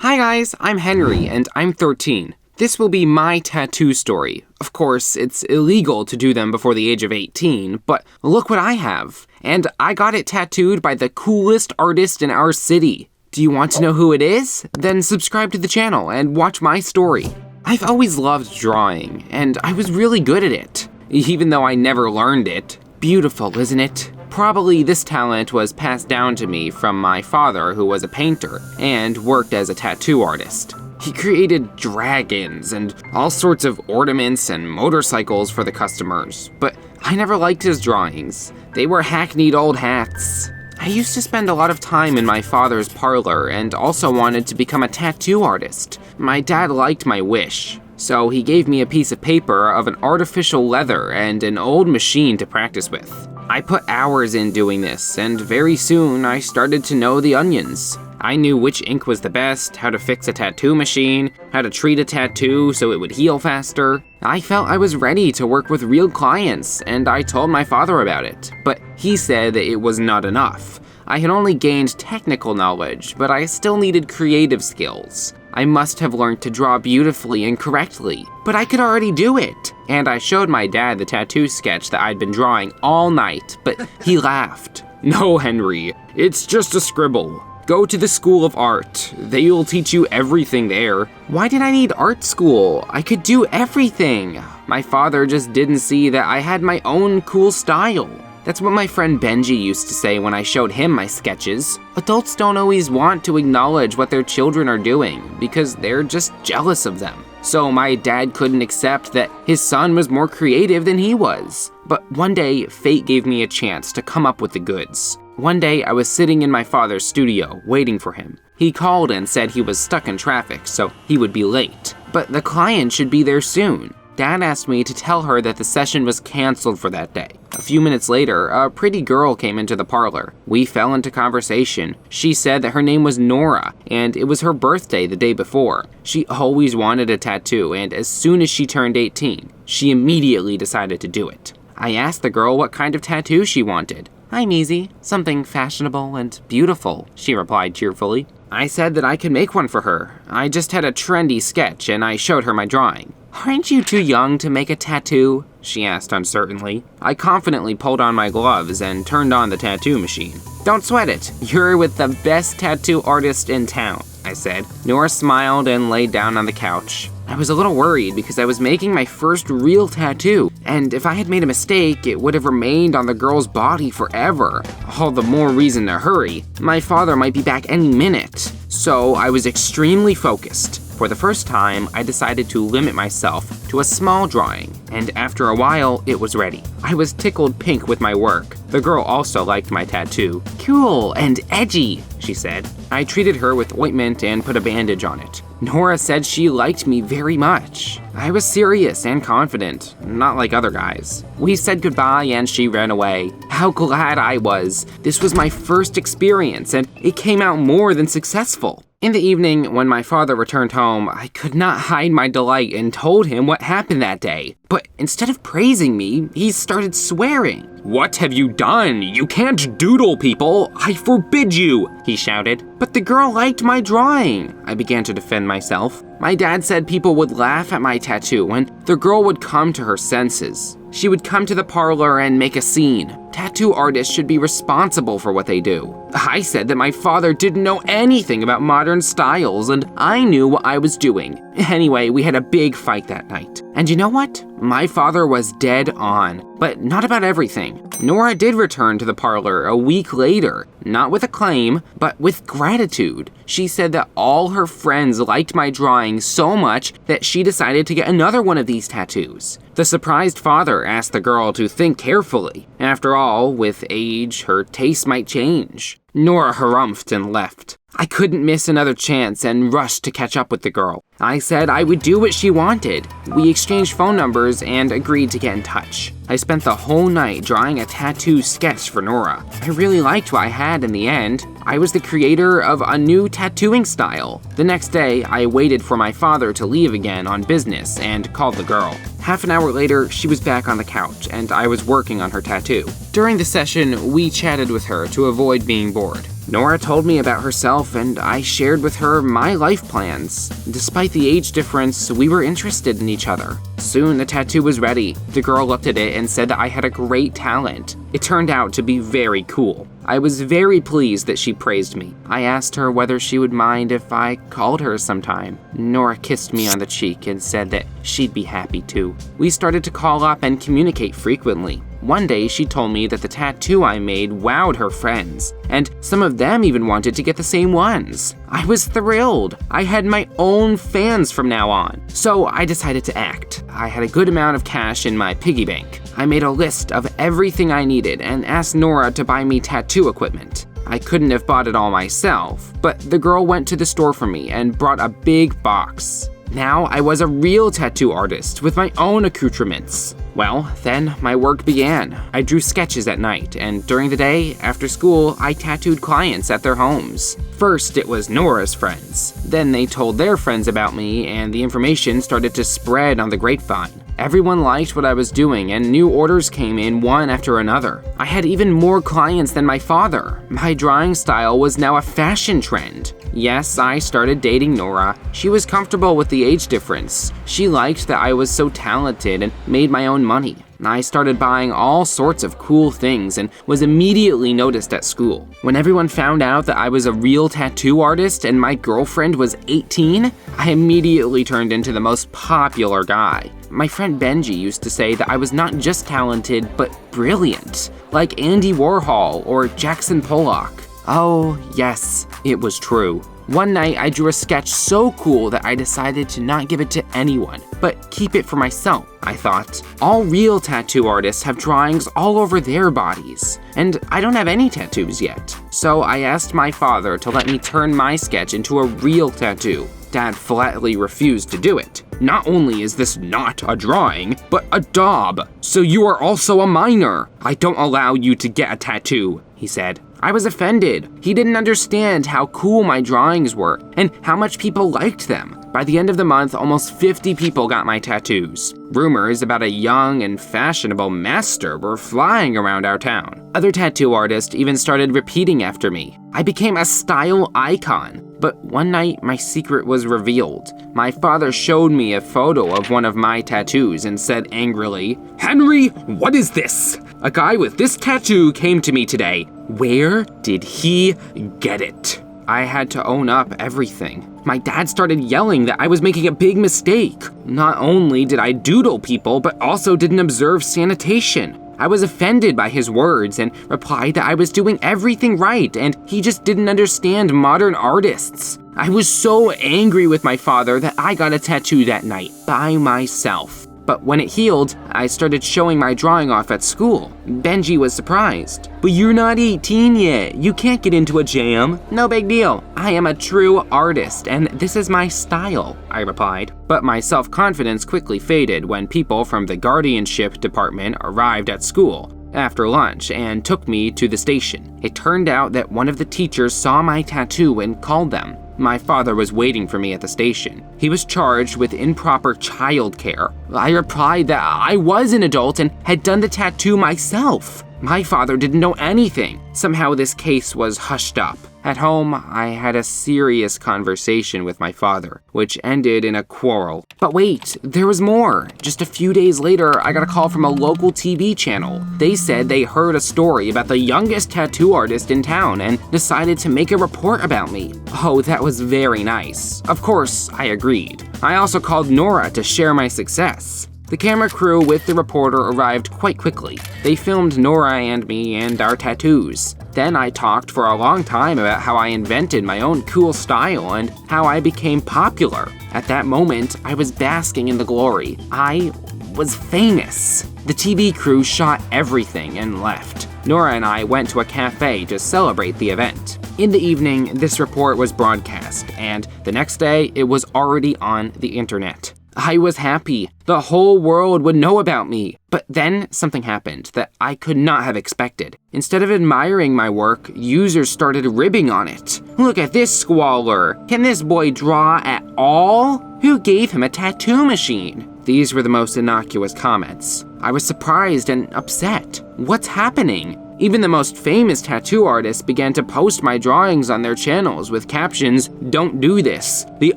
Hi guys, I'm Henry, and I'm 13. This will be my tattoo story. Of course, it's illegal to do them before the age of 18, but look what I have. and I got it tattooed by the coolest artist in our city. Do you want to know who it is? Then subscribe to the channel and watch my story. I've always loved drawing, and I was really good at it, even though I never learned it. Beautiful, isn't it? Probably this talent was passed down to me from my father, who was a painter and worked as a tattoo artist. He created dragons and all sorts of ornaments and motorcycles for the customers, but I never liked his drawings. They were hackneyed old hats. I used to spend a lot of time in my father's parlor and also wanted to become a tattoo artist. My dad liked my wish, so he gave me a piece of paper of an artificial leather and an old machine to practice with. I put hours in doing this, and very soon I started to know the onions. I knew which ink was the best, how to fix a tattoo machine, how to treat a tattoo so it would heal faster. I felt I was ready to work with real clients, and I told my father about it. But he said that it was not enough. I had only gained technical knowledge, but I still needed creative skills. I must have learned to draw beautifully and correctly, but I could already do it. And I showed my dad the tattoo sketch that I'd been drawing all night, but he laughed. "No, Henry, it's just a scribble. Go to the School of Art. They'll teach you everything there." Why did I need art school? I could do everything. My father just didn't see that I had my own cool style. That's what my friend Benji used to say when I showed him my sketches. Adults don't always want to acknowledge what their children are doing because they're just jealous of them. So my dad couldn't accept that his son was more creative than he was. But one day, fate gave me a chance to come up with the goods. One day, I was sitting in my father's studio, waiting for him. He called and said he was stuck in traffic, so he would be late. But the client should be there soon. Dad asked me to tell her that the session was canceled for that day. A few minutes later, a pretty girl came into the parlor. We fell into conversation. She said that her name was Nora, and it was her birthday the day before. She always wanted a tattoo, and as soon as she turned 18, she immediately decided to do it. I asked the girl what kind of tattoo she wanted. "I'm easy, something fashionable and beautiful," she replied cheerfully. I said that I could make one for her. I just had a trendy sketch, and I showed her my drawing. "Aren't you too young to make a tattoo?" she asked uncertainly. I confidently pulled on my gloves and turned on the tattoo machine. "Don't sweat it. You're with the best tattoo artist in town," I said. Nora smiled and laid down on the couch. I was a little worried because I was making my first real tattoo, and if I had made a mistake, it would have remained on the girl's body forever. All the more reason to hurry. My father might be back any minute. So I was extremely focused. For the first time, I decided to limit myself to a small drawing, and after a while, it was ready. I was tickled pink with my work. The girl also liked my tattoo. "Cool and edgy," she said. I treated her with ointment and put a bandage on it. Nora said she liked me very much. I was serious and confident, not like other guys. We said goodbye and she ran away. How glad I was. This was my first experience, and it came out more than successful. In the evening, when my father returned home, I could not hide my delight and told him what happened that day. But instead of praising me, he started swearing. "What have you done? You can't doodle people! I forbid you!" he shouted. "But the girl liked my drawing," I began to defend myself. My dad said people would laugh at my tattoo and the girl would come to her senses. She would come to the parlor and make a scene. Tattoo artists should be responsible for what they do. I said that my father didn't know anything about modern styles and I knew what I was doing. Anyway, we had a big fight that night. And you know what? My father was dead on, but not about everything. Nora did return to the parlor a week later, not with acclaim, but with gratitude. She said that all her friends liked my drawing so much that she decided to get another one of these tattoos. The surprised father asked the girl to think carefully. After all, with age, her taste might change. Nora harumphed and left. I couldn't miss another chance and rushed to catch up with the girl. I said I would do what she wanted. We exchanged phone numbers and agreed to get in touch. I spent the whole night drawing a tattoo sketch for Nora. I really liked what I had in the end. I was the creator of a new tattooing style. The next day, I waited for my father to leave again on business and called the girl. Half an hour later, she was back on the couch, and I was working on her tattoo. During the session, we chatted with her to avoid being bored. Nora told me about herself, and I shared with her my life plans. Despite the age difference, we were interested in each other. Soon, the tattoo was ready. The girl looked at it and said that I had a great talent. It turned out to be very cool. I was very pleased that she praised me. I asked her whether she would mind if I called her sometime. Nora kissed me on the cheek and said that she'd be happy too. We started to call up and communicate frequently. One day, she told me that the tattoo I made wowed her friends, and some of them even wanted to get the same ones. I was thrilled. I had my own fans from now on. So I decided to act. I had a good amount of cash in my piggy bank. I made a list of everything I needed and asked Nora to buy me tattoo equipment. I couldn't have bought it all myself, but the girl went to the store for me and brought a big box. Now I was a real tattoo artist with my own accoutrements. Well, then my work began. I drew sketches at night, and during the day, after school, I tattooed clients at their homes. First, it was Nora's friends. Then they told their friends about me, and the information started to spread on the grapevine. Everyone liked what I was doing, and new orders came in one after another. I had even more clients than my father. My drawing style was now a fashion trend. Yes, I started dating Nora. She was comfortable with the age difference. She liked that I was so talented and made my own money. I started buying all sorts of cool things and was immediately noticed at school. When everyone found out that I was a real tattoo artist and my girlfriend was 18, I immediately turned into the most popular guy. My friend Benji used to say that I was not just talented, but brilliant, like Andy Warhol or Jackson Pollock. Oh, yes, it was true. One night, I drew a sketch so cool that I decided to not give it to anyone, but keep it for myself, I thought. All real tattoo artists have drawings all over their bodies, and I don't have any tattoos yet. So I asked my father to let me turn my sketch into a real tattoo. Dad flatly refused to do it. Not only is this not a drawing, but a daub, so you are also a minor. I don't allow you to get a tattoo, he said. I was offended. He didn't understand how cool my drawings were and how much people liked them. By the end of the month, almost 50 people got my tattoos. Rumors about a young and fashionable master were flying around our town. Other tattoo artists even started repeating after me. I became a style icon. But one night, my secret was revealed. My father showed me a photo of one of my tattoos and said angrily, "Henry, what is this? A guy with this tattoo came to me today. Where did he get it?" I had to own up everything. My dad started yelling that I was making a big mistake. Not only did I doodle people, but also didn't observe sanitation. I was offended by his words and replied that I was doing everything right and he just didn't understand modern artists. I was so angry with my father that I got a tattoo that night by myself. But when it healed, I started showing my drawing off at school. Benji was surprised. "But you're not 18 yet. You can't get into a jam." "No big deal. I am a true artist, and this is my style," I replied. But my self-confidence quickly faded when people from the guardianship department arrived at school after lunch and took me to the station. It turned out that one of the teachers saw my tattoo and called them. My father was waiting for me at the station. He was charged with improper childcare. I replied that I was an adult and had done the tattoo myself. My father didn't know anything. Somehow this case was hushed up. At home, I had a serious conversation with my father, which ended in a quarrel. But wait, there was more. Just a few days later, I got a call from a local TV channel. They said they heard a story about the youngest tattoo artist in town and decided to make a report about me. Oh, that was very nice. Of course, I agreed. I also called Nora to share my success. The camera crew with the reporter arrived quite quickly. They filmed Nora and me and our tattoos. Then I talked for a long time about how I invented my own cool style and how I became popular. At that moment, I was basking in the glory. I was famous. The TV crew shot everything and left. Nora and I went to a cafe to celebrate the event. In the evening, this report was broadcast, and the next day, it was already on the internet. I was happy. The whole world would know about me. But then something happened that I could not have expected. Instead of admiring my work, users started ribbing on it. Look at this squalor. Can this boy draw at all? Who gave him a tattoo machine? These were the most innocuous comments. I was surprised and upset. What's happening? Even the most famous tattoo artists began to post my drawings on their channels with captions, "Don't do this," "The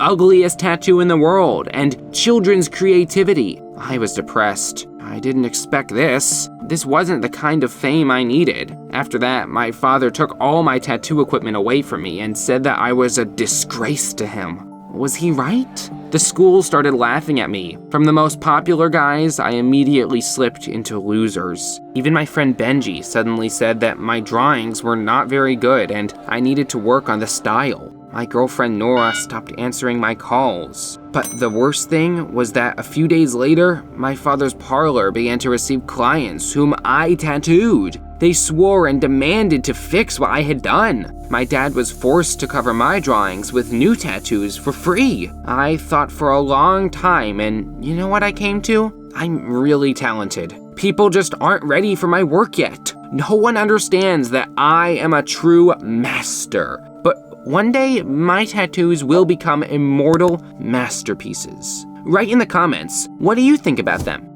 ugliest tattoo in the world," and "Children's creativity." I was depressed. I didn't expect this. This wasn't the kind of fame I needed. After that, my father took all my tattoo equipment away from me and said that I was a disgrace to him. Was he right? The school started laughing at me. From the most popular guys, I immediately slipped into losers. Even my friend Benji suddenly said that my drawings were not very good and I needed to work on the style. My girlfriend Nora stopped answering my calls. But the worst thing was that a few days later, my father's parlor began to receive clients whom I tattooed. They swore and demanded to fix what I had done. My dad was forced to cover my drawings with new tattoos for free. I thought for a long time, and you know what I came to? I'm really talented. People just aren't ready for my work yet. No one understands that I am a true master. But one day, my tattoos will become immortal masterpieces. Write in the comments, what do you think about them?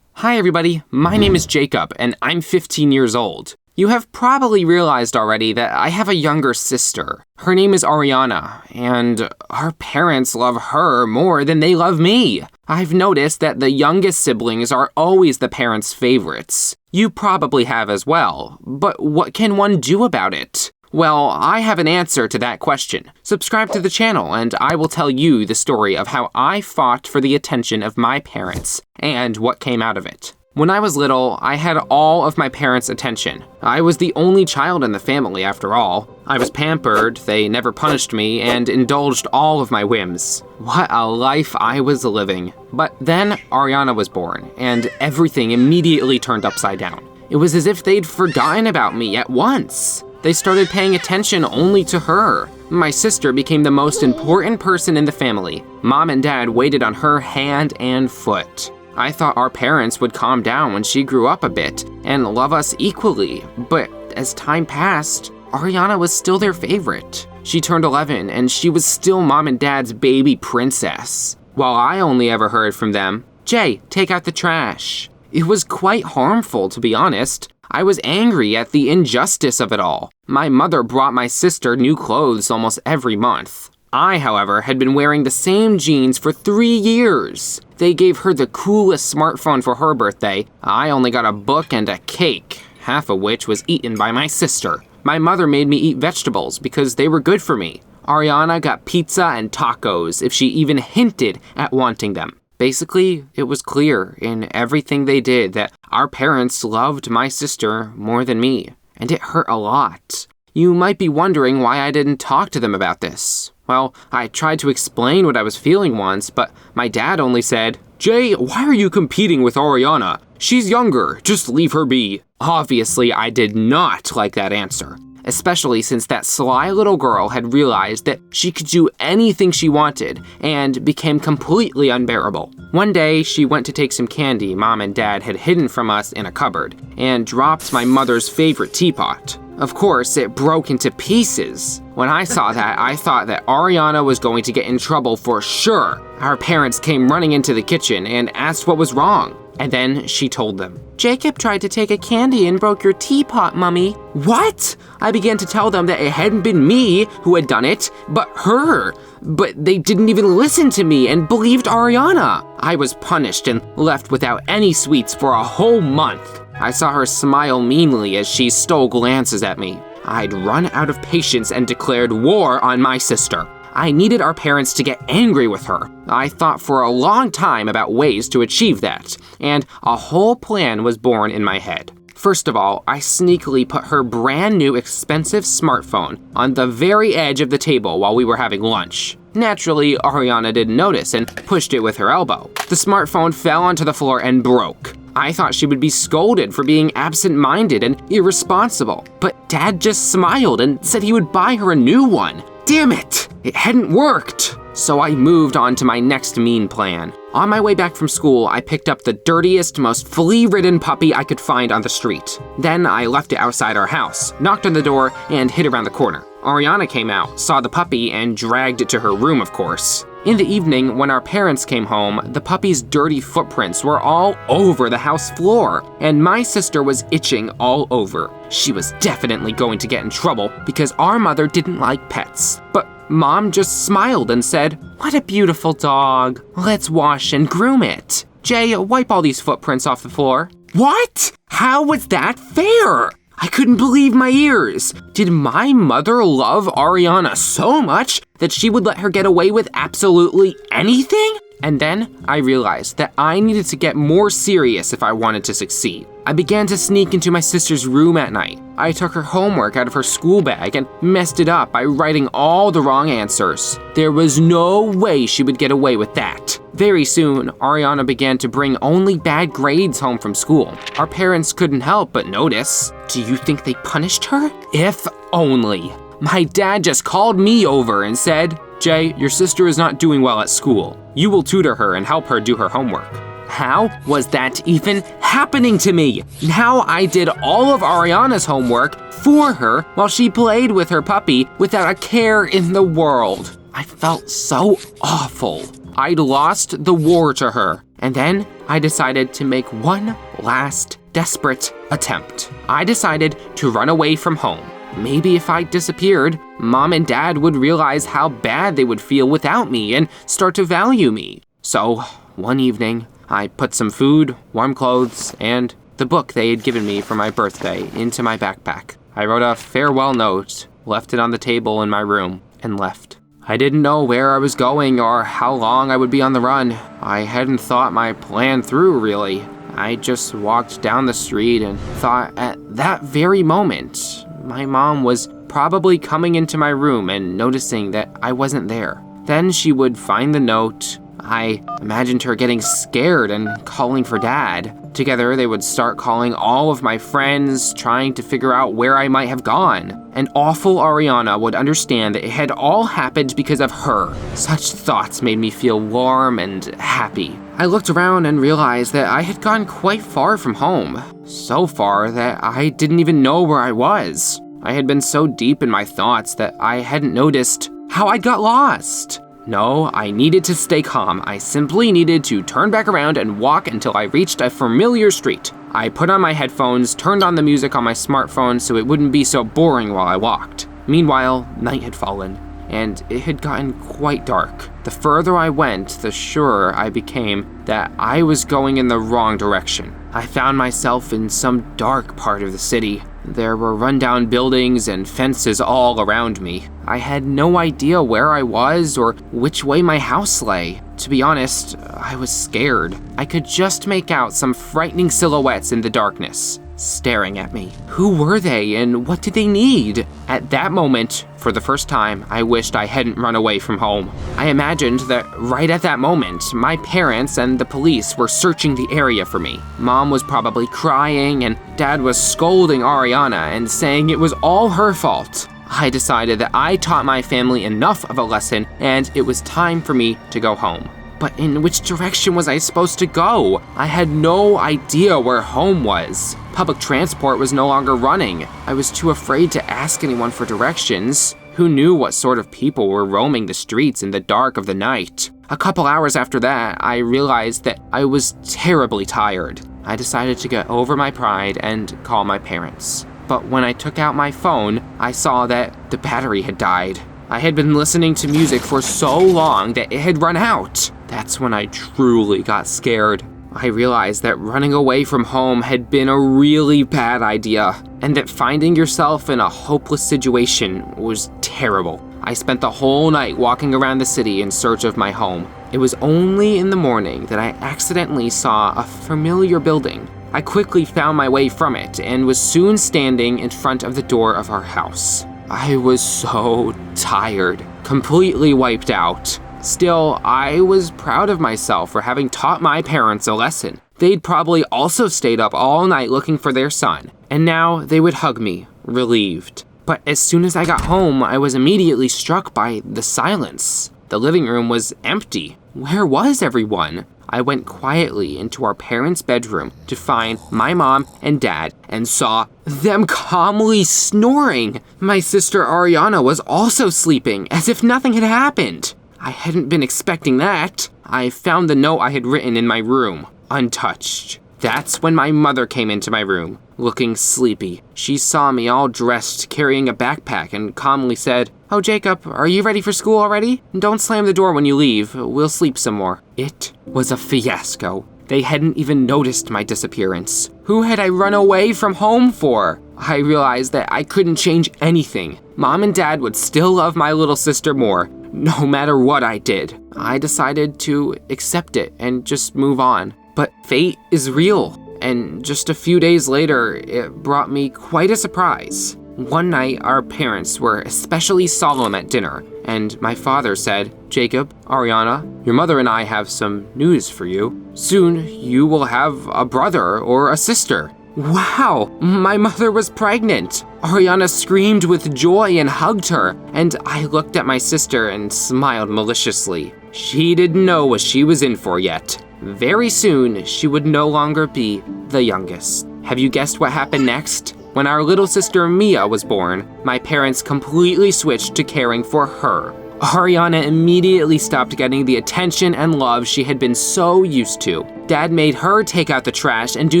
Hi everybody, my name is Jacob and I'm 15 years old. You have probably realized already that I have a younger sister. Her name is Ariana, and our parents love her more than they love me. I've noticed that the youngest siblings are always the parents' favorites. You probably have as well, but what can one do about it? Well, I have an answer to that question. Subscribe to the channel and I will tell you the story of how I fought for the attention of my parents and what came out of it. When I was little, I had all of my parents' attention. I was the only child in the family after all. I was pampered, they never punished me, and indulged all of my whims. What a life I was living. But then Ariana was born, and everything immediately turned upside down. It was as if they'd forgotten about me at once. They started paying attention only to her. My sister became the most important person in the family. Mom and Dad waited on her hand and foot. I thought our parents would calm down when she grew up a bit and love us equally, but as time passed, Ariana was still their favorite. She turned 11 and she was still Mom and Dad's baby princess, while I only ever heard from them, "Jay, take out the trash." It was quite harmful, to be honest. I was angry at the injustice of it all. My mother brought my sister new clothes almost every month. I, however, had been wearing the same jeans for 3 years. They gave her the coolest smartphone for her birthday. I only got a book and a cake, half of which was eaten by my sister. My mother made me eat vegetables because they were good for me. Ariana got pizza and tacos if she even hinted at wanting them. Basically, it was clear in everything they did that our parents loved my sister more than me, and it hurt a lot. You might be wondering why I didn't talk to them about this. Well, I tried to explain what I was feeling once, but my dad only said, "Jay, why are you competing with Ariana? She's younger, just leave her be." Obviously, I did not like that answer, especially since that sly little girl had realized that she could do anything she wanted and became completely unbearable. One day, she went to take some candy Mom and Dad had hidden from us in a cupboard and dropped my mother's favorite teapot. Of course, it broke into pieces. When I saw that, I thought that Ariana was going to get in trouble for sure. Our parents came running into the kitchen and asked what was wrong. And then she told them, "Jacob tried to take a candy and broke your teapot, Mummy." What? I began to tell them that it hadn't been me who had done it, but her. But they didn't even listen to me and believed Ariana. I was punished and left without any sweets for a whole month. I saw her smile meanly as she stole glances at me. I'd run out of patience and declared war on my sister. I needed our parents to get angry with her. I thought for a long time about ways to achieve that, and a whole plan was born in my head. First of all, I sneakily put her brand new expensive smartphone on the very edge of the table while we were having lunch. Naturally, Ariana didn't notice and pushed it with her elbow. The smartphone fell onto the floor and broke. I thought she would be scolded for being absent-minded and irresponsible, but Dad just smiled and said he would buy her a new one. Damn it! It hadn't worked! So I moved on to my next mean plan. On my way back from school, I picked up the dirtiest, most flea-ridden puppy I could find on the street. Then I left it outside our house, knocked on the door, and hid around the corner. Ariana came out, saw the puppy, and dragged it to her room, of course. In the evening, when our parents came home, the puppy's dirty footprints were all over the house floor, and my sister was itching all over. She was definitely going to get in trouble because our mother didn't like pets. But Mom just smiled and said, "What a beautiful dog. Let's wash and groom it. Jay, wipe all these footprints off the floor." What? How was that fair? I couldn't believe my ears. Did my mother love Ariana so much that she would let her get away with absolutely anything? And then I realized that I needed to get more serious if I wanted to succeed. I began to sneak into my sister's room at night. I took her homework out of her school bag and messed it up by writing all the wrong answers. There was no way she would get away with that. Very soon, Ariana began to bring only bad grades home from school. Our parents couldn't help but notice. Do you think they punished her? If only. My dad just called me over and said, "Jay, your sister is not doing well at school. You will tutor her and help her do her homework." How was that even happening to me? Now I did all of Ariana's homework for her while she played with her puppy without a care in the world. I felt so awful. I'd lost the war to her. And then I decided to make one last desperate attempt. I decided to run away from home. Maybe if I disappeared, Mom and Dad would realize how bad they would feel without me and start to value me. So, one evening, I put some food, warm clothes, and the book they had given me for my birthday into my backpack. I wrote a farewell note, left it on the table in my room, and left. I didn't know where I was going or how long I would be on the run. I hadn't thought my plan through, really. I just walked down the street and thought at that very moment, my mom was probably coming into my room and noticing that I wasn't there. Then she would find the note. I imagined her getting scared and calling for Dad. Together, they would start calling all of my friends, trying to figure out where I might have gone. And awful Ariana would understand that it had all happened because of her. Such thoughts made me feel warm and happy. I looked around and realized that I had gone quite far from home. So far that I didn't even know where I was. I had been so deep in my thoughts that I hadn't noticed how I got lost. No, I needed to stay calm. I simply needed to turn back around and walk until I reached a familiar street. I put on my headphones, turned on the music on my smartphone so it wouldn't be so boring while I walked. Meanwhile, night had fallen, and it had gotten quite dark. The further I went, the surer I became that I was going in the wrong direction. I found myself in some dark part of the city. There were rundown buildings and fences all around me. I had no idea where I was or which way my house lay. To be honest, I was scared. I could just make out some frightening silhouettes in the darkness, staring at me. Who were they and what did they need? At that moment, for the first time, I wished I hadn't run away from home. I imagined that right at that moment, my parents and the police were searching the area for me. Mom was probably crying and Dad was scolding Ariana and saying it was all her fault. I decided that I taught my family enough of a lesson and it was time for me to go home. But in which direction was I supposed to go? I had no idea where home was. Public transport was no longer running. I was too afraid to ask anyone for directions. Who knew what sort of people were roaming the streets in the dark of the night? A couple hours after that, I realized that I was terribly tired. I decided to get over my pride and call my parents. But when I took out my phone, I saw that the battery had died. I had been listening to music for so long that it had run out. That's when I truly got scared. I realized that running away from home had been a really bad idea, and that finding yourself in a hopeless situation was terrible. I spent the whole night walking around the city in search of my home. It was only in the morning that I accidentally saw a familiar building. I quickly found my way from it and was soon standing in front of the door of our house. I was so tired, completely wiped out. Still, I was proud of myself for having taught my parents a lesson. They'd probably also stayed up all night looking for their son, and now they would hug me, relieved. But as soon as I got home, I was immediately struck by the silence. The living room was empty. Where was everyone? I went quietly into our parents' bedroom to find my mom and dad and saw them calmly snoring. My sister Ariana was also sleeping as if nothing had happened. I hadn't been expecting that. I found the note I had written in my room, untouched. That's when my mother came into my room, looking sleepy. She saw me all dressed, carrying a backpack, and calmly said, "Oh, Jacob, are you ready for school already? Don't slam the door when you leave. We'll sleep some more." It was a fiasco. They hadn't even noticed my disappearance. Who had I run away from home for? I realized that I couldn't change anything. Mom and Dad would still love my little sister more, no matter what I did. I decided to accept it and just move on. But fate is real, and just a few days later, it brought me quite a surprise. One night, our parents were especially solemn at dinner, and my father said, "Jacob, Ariana, your mother and I have some news for you. Soon, you will have a brother or a sister." Wow, my mother was pregnant. Ariana screamed with joy and hugged her, and I looked at my sister and smiled maliciously. She didn't know what she was in for yet. Very soon, she would no longer be the youngest. Have you guessed what happened next? When our little sister Mia was born, my parents completely switched to caring for her. Ariana immediately stopped getting the attention and love she had been so used to. Dad made her take out the trash and do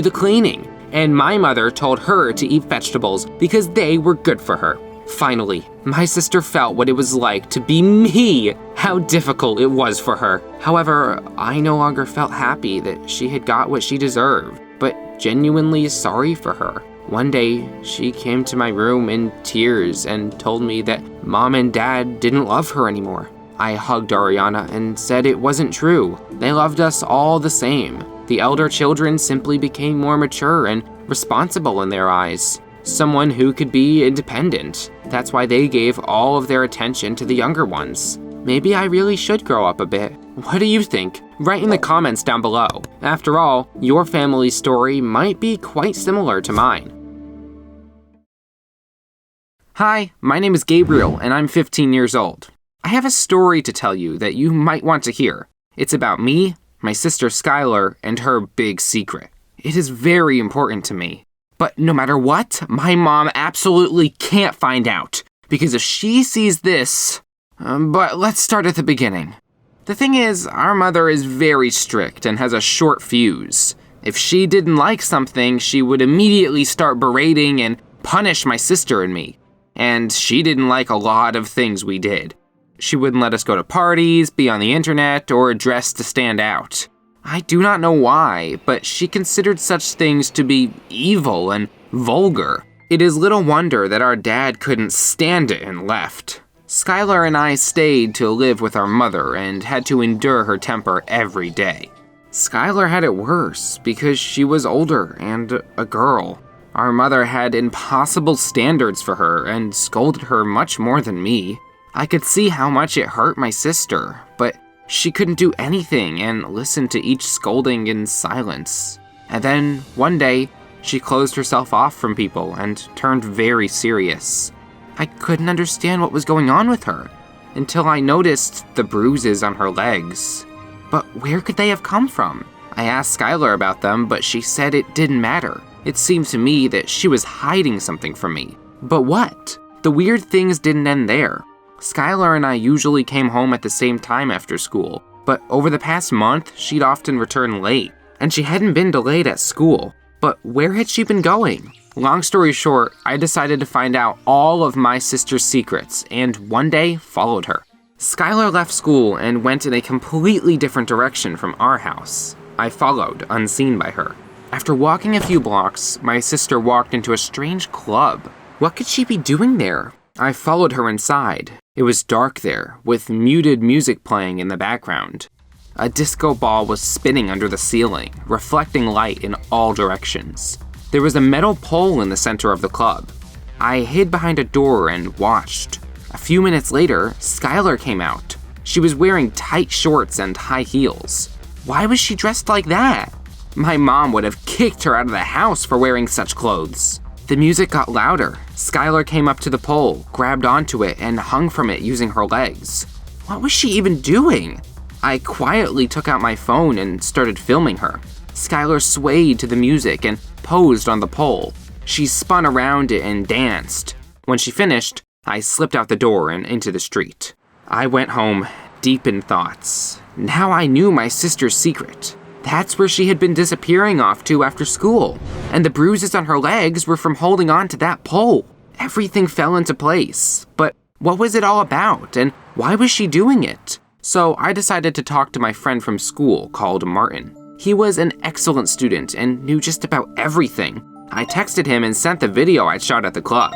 the cleaning, and my mother told her to eat vegetables because they were good for her. Finally, my sister felt what it was like to be me, how difficult it was for her. However, I no longer felt happy that she had got what she deserved, but genuinely sorry for her. One day, she came to my room in tears and told me that Mom and Dad didn't love her anymore. I hugged Ariana and said it wasn't true. They loved us all the same. The elder children simply became more mature and responsible in their eyes. Someone who could be independent. That's why they gave all of their attention to the younger ones. Maybe I really should grow up a bit. What do you think? Write in the comments down below. After all, your family's story might be quite similar to mine. Hi, my name is Gabriel, and I'm 15 years old. I have a story to tell you that you might want to hear. It's about me, my sister Skylar, and her big secret. It is very important to me. But no matter what, my mom absolutely can't find out, because if she sees this... But let's start at the beginning. The thing is, our mother is very strict and has a short fuse. If she didn't like something, she would immediately start berating and punish my sister and me. And she didn't like a lot of things we did. She wouldn't let us go to parties, be on the internet, or dress to stand out. I do not know why, but she considered such things to be evil and vulgar. It is little wonder that our dad couldn't stand it and left. Skylar and I stayed to live with our mother and had to endure her temper every day. Skylar had it worse because she was older and a girl. Our mother had impossible standards for her and scolded her much more than me. I could see how much it hurt my sister, but she couldn't do anything and listened to each scolding in silence. And then, one day, she closed herself off from people and turned very serious. I couldn't understand what was going on with her until I noticed the bruises on her legs. But where could they have come from? I asked Skylar about them, but she said it didn't matter. It seemed to me that she was hiding something from me. But what? The weird things didn't end there. Skylar and I usually came home at the same time after school, but over the past month, she'd often return late, and she hadn't been delayed at school. But where had she been going? Long story short, I decided to find out all of my sister's secrets, and one day followed her. Skylar left school and went in a completely different direction from our house. I followed, unseen by her. After walking a few blocks, my sister walked into a strange club. What could she be doing there? I followed her inside. It was dark there, with muted music playing in the background. A disco ball was spinning under the ceiling, reflecting light in all directions. There was a metal pole in the center of the club. I hid behind a door and watched. A few minutes later, Skylar came out. She was wearing tight shorts and high heels. Why was she dressed like that? My mom would have kicked her out of the house for wearing such clothes. The music got louder. Skylar came up to the pole, grabbed onto it, and hung from it using her legs. What was she even doing? I quietly took out my phone and started filming her. Skylar swayed to the music and posed on the pole. She spun around it and danced. When she finished, I slipped out the door and into the street. I went home, deep in thoughts. Now I knew my sister's secret. That's where she had been disappearing off to after school, and the bruises on her legs were from holding on to that pole. Everything fell into place, but what was it all about, and why was she doing it? So I decided to talk to my friend from school called Martin. He was an excellent student and knew just about everything. I texted him and sent the video I shot at the club.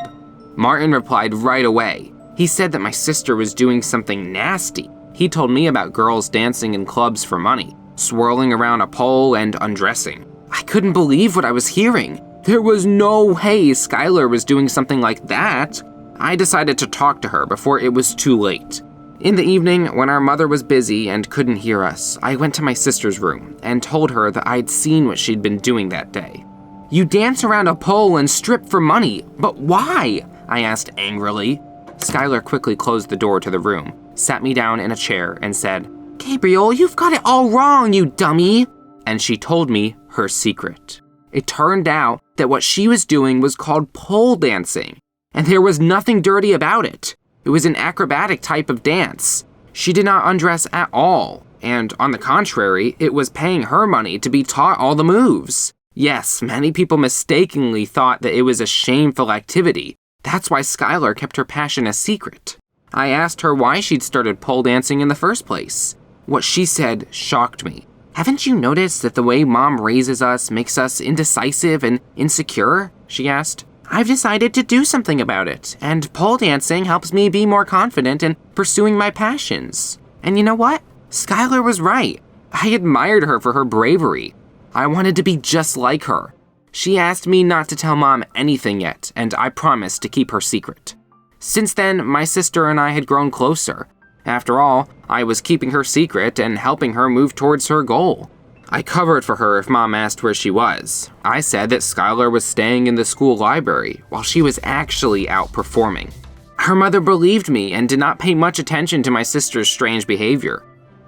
Martin replied right away. He said that my sister was doing something nasty. He told me about girls dancing in clubs for money, swirling around a pole and undressing. I couldn't believe what I was hearing. There was no way Skylar was doing something like that. I decided to talk to her before it was too late. In the evening, when our mother was busy and couldn't hear us, I went to my sister's room and told her that I'd seen what she'd been doing that day. You dance around a pole and strip for money, but why? I asked angrily. Skylar quickly closed the door to the room, sat me down in a chair, and said, Gabriel, you've got it all wrong, you dummy. And she told me her secret. It turned out that what she was doing was called pole dancing, and there was nothing dirty about it. It was an acrobatic type of dance. She did not undress at all, and on the contrary, it was paying her money to be taught all the moves. Yes, many people mistakenly thought that it was a shameful activity. That's why Skylar kept her passion a secret. I asked her why she'd started pole dancing in the first place. What she said shocked me. Haven't you noticed that the way Mom raises us makes us indecisive and insecure? She asked. I've decided to do something about it, and pole dancing helps me be more confident in pursuing my passions. And you know what? Skylar was right. I admired her for her bravery. I wanted to be just like her. She asked me not to tell Mom anything yet, and I promised to keep her secret. Since then, my sister and I had grown closer. After all, I was keeping her secret and helping her move towards her goal. I covered for her if Mom asked where she was. I said that Skylar was staying in the school library while she was actually out performing. Her mother believed me and did not pay much attention to my sister's strange behavior.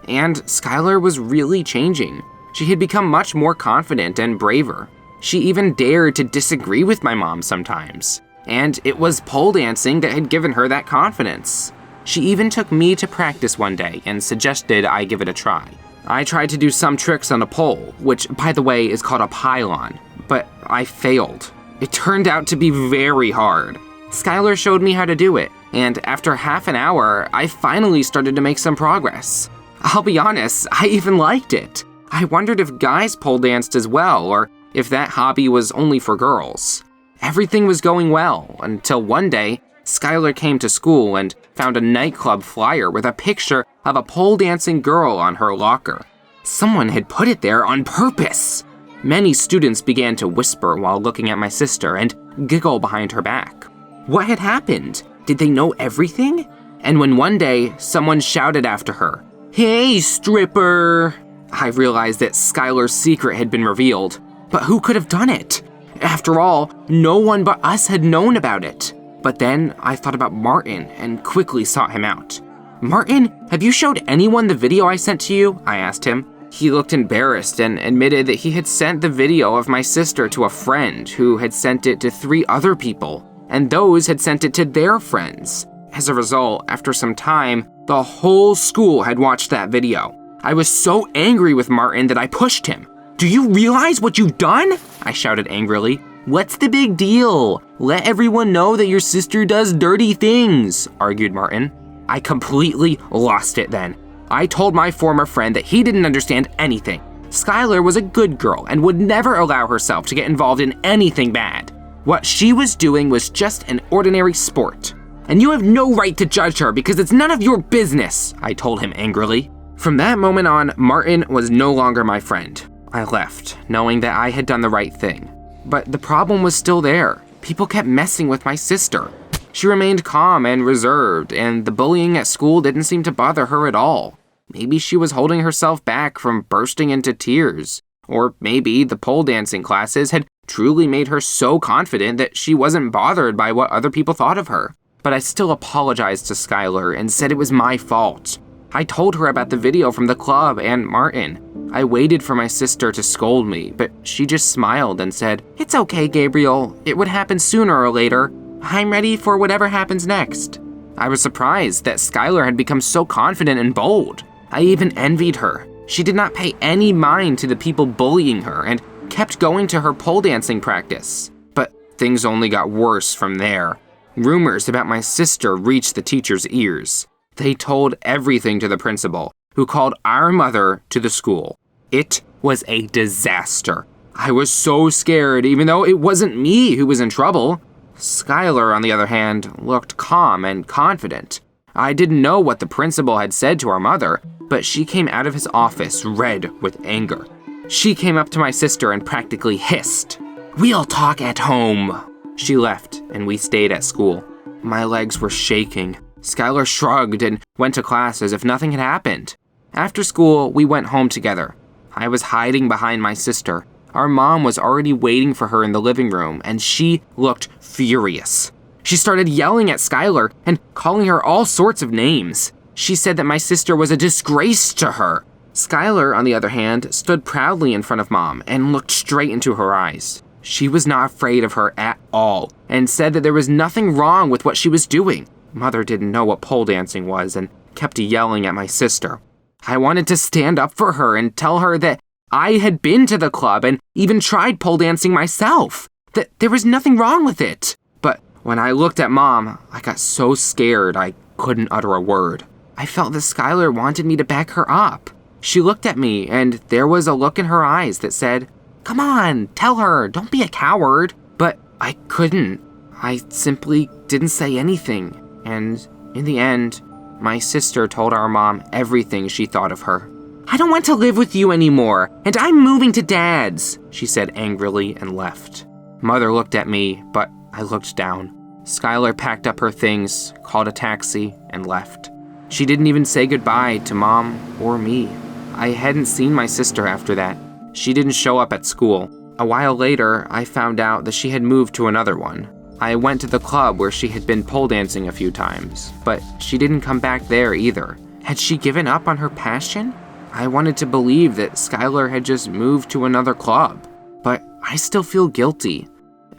And Skylar was really changing. She had become much more confident and braver. She even dared to disagree with my mom sometimes. And it was pole dancing that had given her that confidence. She even took me to practice one day and suggested I give it a try. I tried to do some tricks on a pole, which, by the way, is called a pylon, but I failed. It turned out to be very hard. Skylar showed me how to do it, and after half an hour, I finally started to make some progress. I'll be honest, I even liked it. I wondered if guys pole danced as well, or if that hobby was only for girls. Everything was going well, until one day, Skylar came to school and found a nightclub flyer with a picture of a pole dancing girl on her locker. Someone had put it there on purpose. Many students began to whisper while looking at my sister and giggle behind her back. What had happened? Did they know everything? And when one day, someone shouted after her, "Hey, stripper!" I realized that Skylar's secret had been revealed. But who could have done it? After all, no one but us had known about it. But then I thought about Martin and quickly sought him out. "Martin, have you showed anyone the video I sent to you?" I asked him. He looked embarrassed and admitted that he had sent the video of my sister to a friend who had sent it to 3 other people, and those had sent it to their friends. As a result, after some time, the whole school had watched that video. I was so angry with Martin that I pushed him. "Do you realize what you've done?" I shouted angrily. "What's the big deal? Let everyone know that your sister does dirty things," argued Martin. I completely lost it then. I told my former friend that he didn't understand anything. Skylar was a good girl and would never allow herself to get involved in anything bad. What she was doing was just an ordinary sport. And you have no right to judge her because it's none of your business, I told him angrily. From that moment on, Martin was no longer my friend. I left, knowing that I had done the right thing. But the problem was still there. People kept messing with my sister. She remained calm and reserved, and the bullying at school didn't seem to bother her at all. Maybe she was holding herself back from bursting into tears. Or maybe the pole dancing classes had truly made her so confident that she wasn't bothered by what other people thought of her. But I still apologized to Skylar and said it was my fault. I told her about the video from the club and Martin. I waited for my sister to scold me, but she just smiled and said, "It's okay, Gabriel. It would happen sooner or later. I'm ready for whatever happens next." I was surprised that Skylar had become so confident and bold. I even envied her. She did not pay any mind to the people bullying her and kept going to her pole dancing practice. But things only got worse from there. Rumors about my sister reached the teacher's ears. They told everything to the principal, who called our mother to the school. It was a disaster. I was so scared, even though it wasn't me who was in trouble. Skylar, on the other hand, looked calm and confident. I didn't know what the principal had said to our mother, but she came out of his office red with anger. She came up to my sister and practically hissed, "We'll talk at home." She left, and we stayed at school. My legs were shaking. Skylar shrugged and went to class as if nothing had happened. After school, we went home together. I was hiding behind my sister. Our mom was already waiting for her in the living room, and she looked furious. She started yelling at Skylar and calling her all sorts of names. She said that my sister was a disgrace to her. Skylar, on the other hand, stood proudly in front of Mom and looked straight into her eyes. She was not afraid of her at all and said that there was nothing wrong with what she was doing. Mother didn't know what pole dancing was and kept yelling at my sister. I wanted to stand up for her and tell her that I had been to the club and even tried pole dancing myself, that there was nothing wrong with it. But when I looked at Mom, I got so scared I couldn't utter a word. I felt that Skylar wanted me to back her up. She looked at me, and there was a look in her eyes that said, "Come on, tell her, don't be a coward." But I couldn't. I simply didn't say anything. And in the end, my sister told our mom everything she thought of her. "I don't want to live with you anymore, and I'm moving to Dad's," she said angrily and left. Mother looked at me, but I looked down. Skylar packed up her things, called a taxi, and left. She didn't even say goodbye to Mom or me. I hadn't seen my sister after that. She didn't show up at school. A while later, I found out that she had moved to another one. I went to the club where she had been pole dancing a few times, but she didn't come back there either. Had she given up on her passion? I wanted to believe that Skylar had just moved to another club, but I still feel guilty.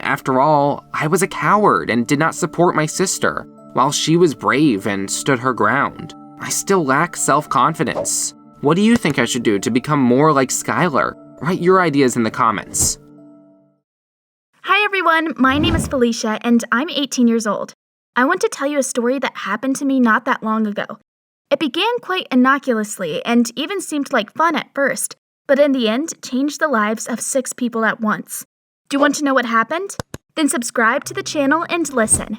After all, I was a coward and did not support my sister, while she was brave and stood her ground. I still lack self-confidence. What do you think I should do to become more like Skylar? Write your ideas in the comments. Hi everyone, my name is Felicia and I'm 18 years old. I want to tell you a story that happened to me not that long ago. It began quite innocuously and even seemed like fun at first, but in the end changed the lives of 6 people at once. Do you want to know what happened? Then subscribe to the channel and listen.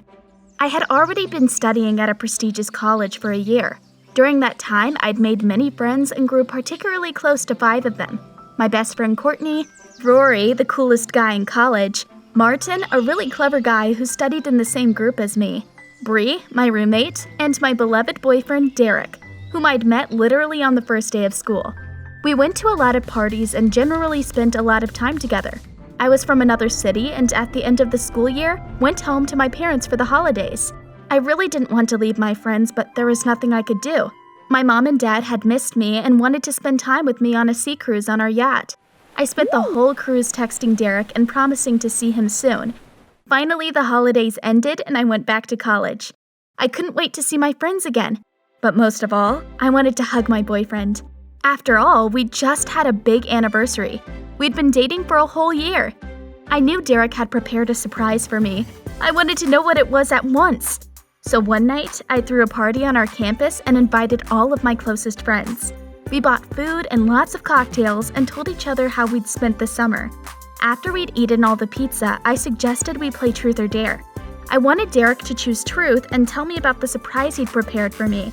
I had already been studying at a prestigious college for a year. During that time, I'd made many friends and grew particularly close to 5 of them. My best friend Courtney, Rory, the coolest guy in college, Martin, a really clever guy who studied in the same group as me, Bree, my roommate, and my beloved boyfriend Derek, whom I'd met literally on the first day of school. We went to a lot of parties and generally spent a lot of time together. I was from another city and at the end of the school year, went home to my parents for the holidays. I really didn't want to leave my friends, but there was nothing I could do. My mom and dad had missed me and wanted to spend time with me on a sea cruise on our yacht. I spent the whole cruise texting Derek and promising to see him soon. Finally, the holidays ended and I went back to college. I couldn't wait to see my friends again. But most of all, I wanted to hug my boyfriend. After all, we just had a big anniversary. We'd been dating for a whole year. I knew Derek had prepared a surprise for me. I wanted to know what it was at once. So one night, I threw a party on our campus and invited all of my closest friends. We bought food and lots of cocktails and told each other how we'd spent the summer. After we'd eaten all the pizza, I suggested we play Truth or Dare. I wanted Derek to choose truth and tell me about the surprise he'd prepared for me.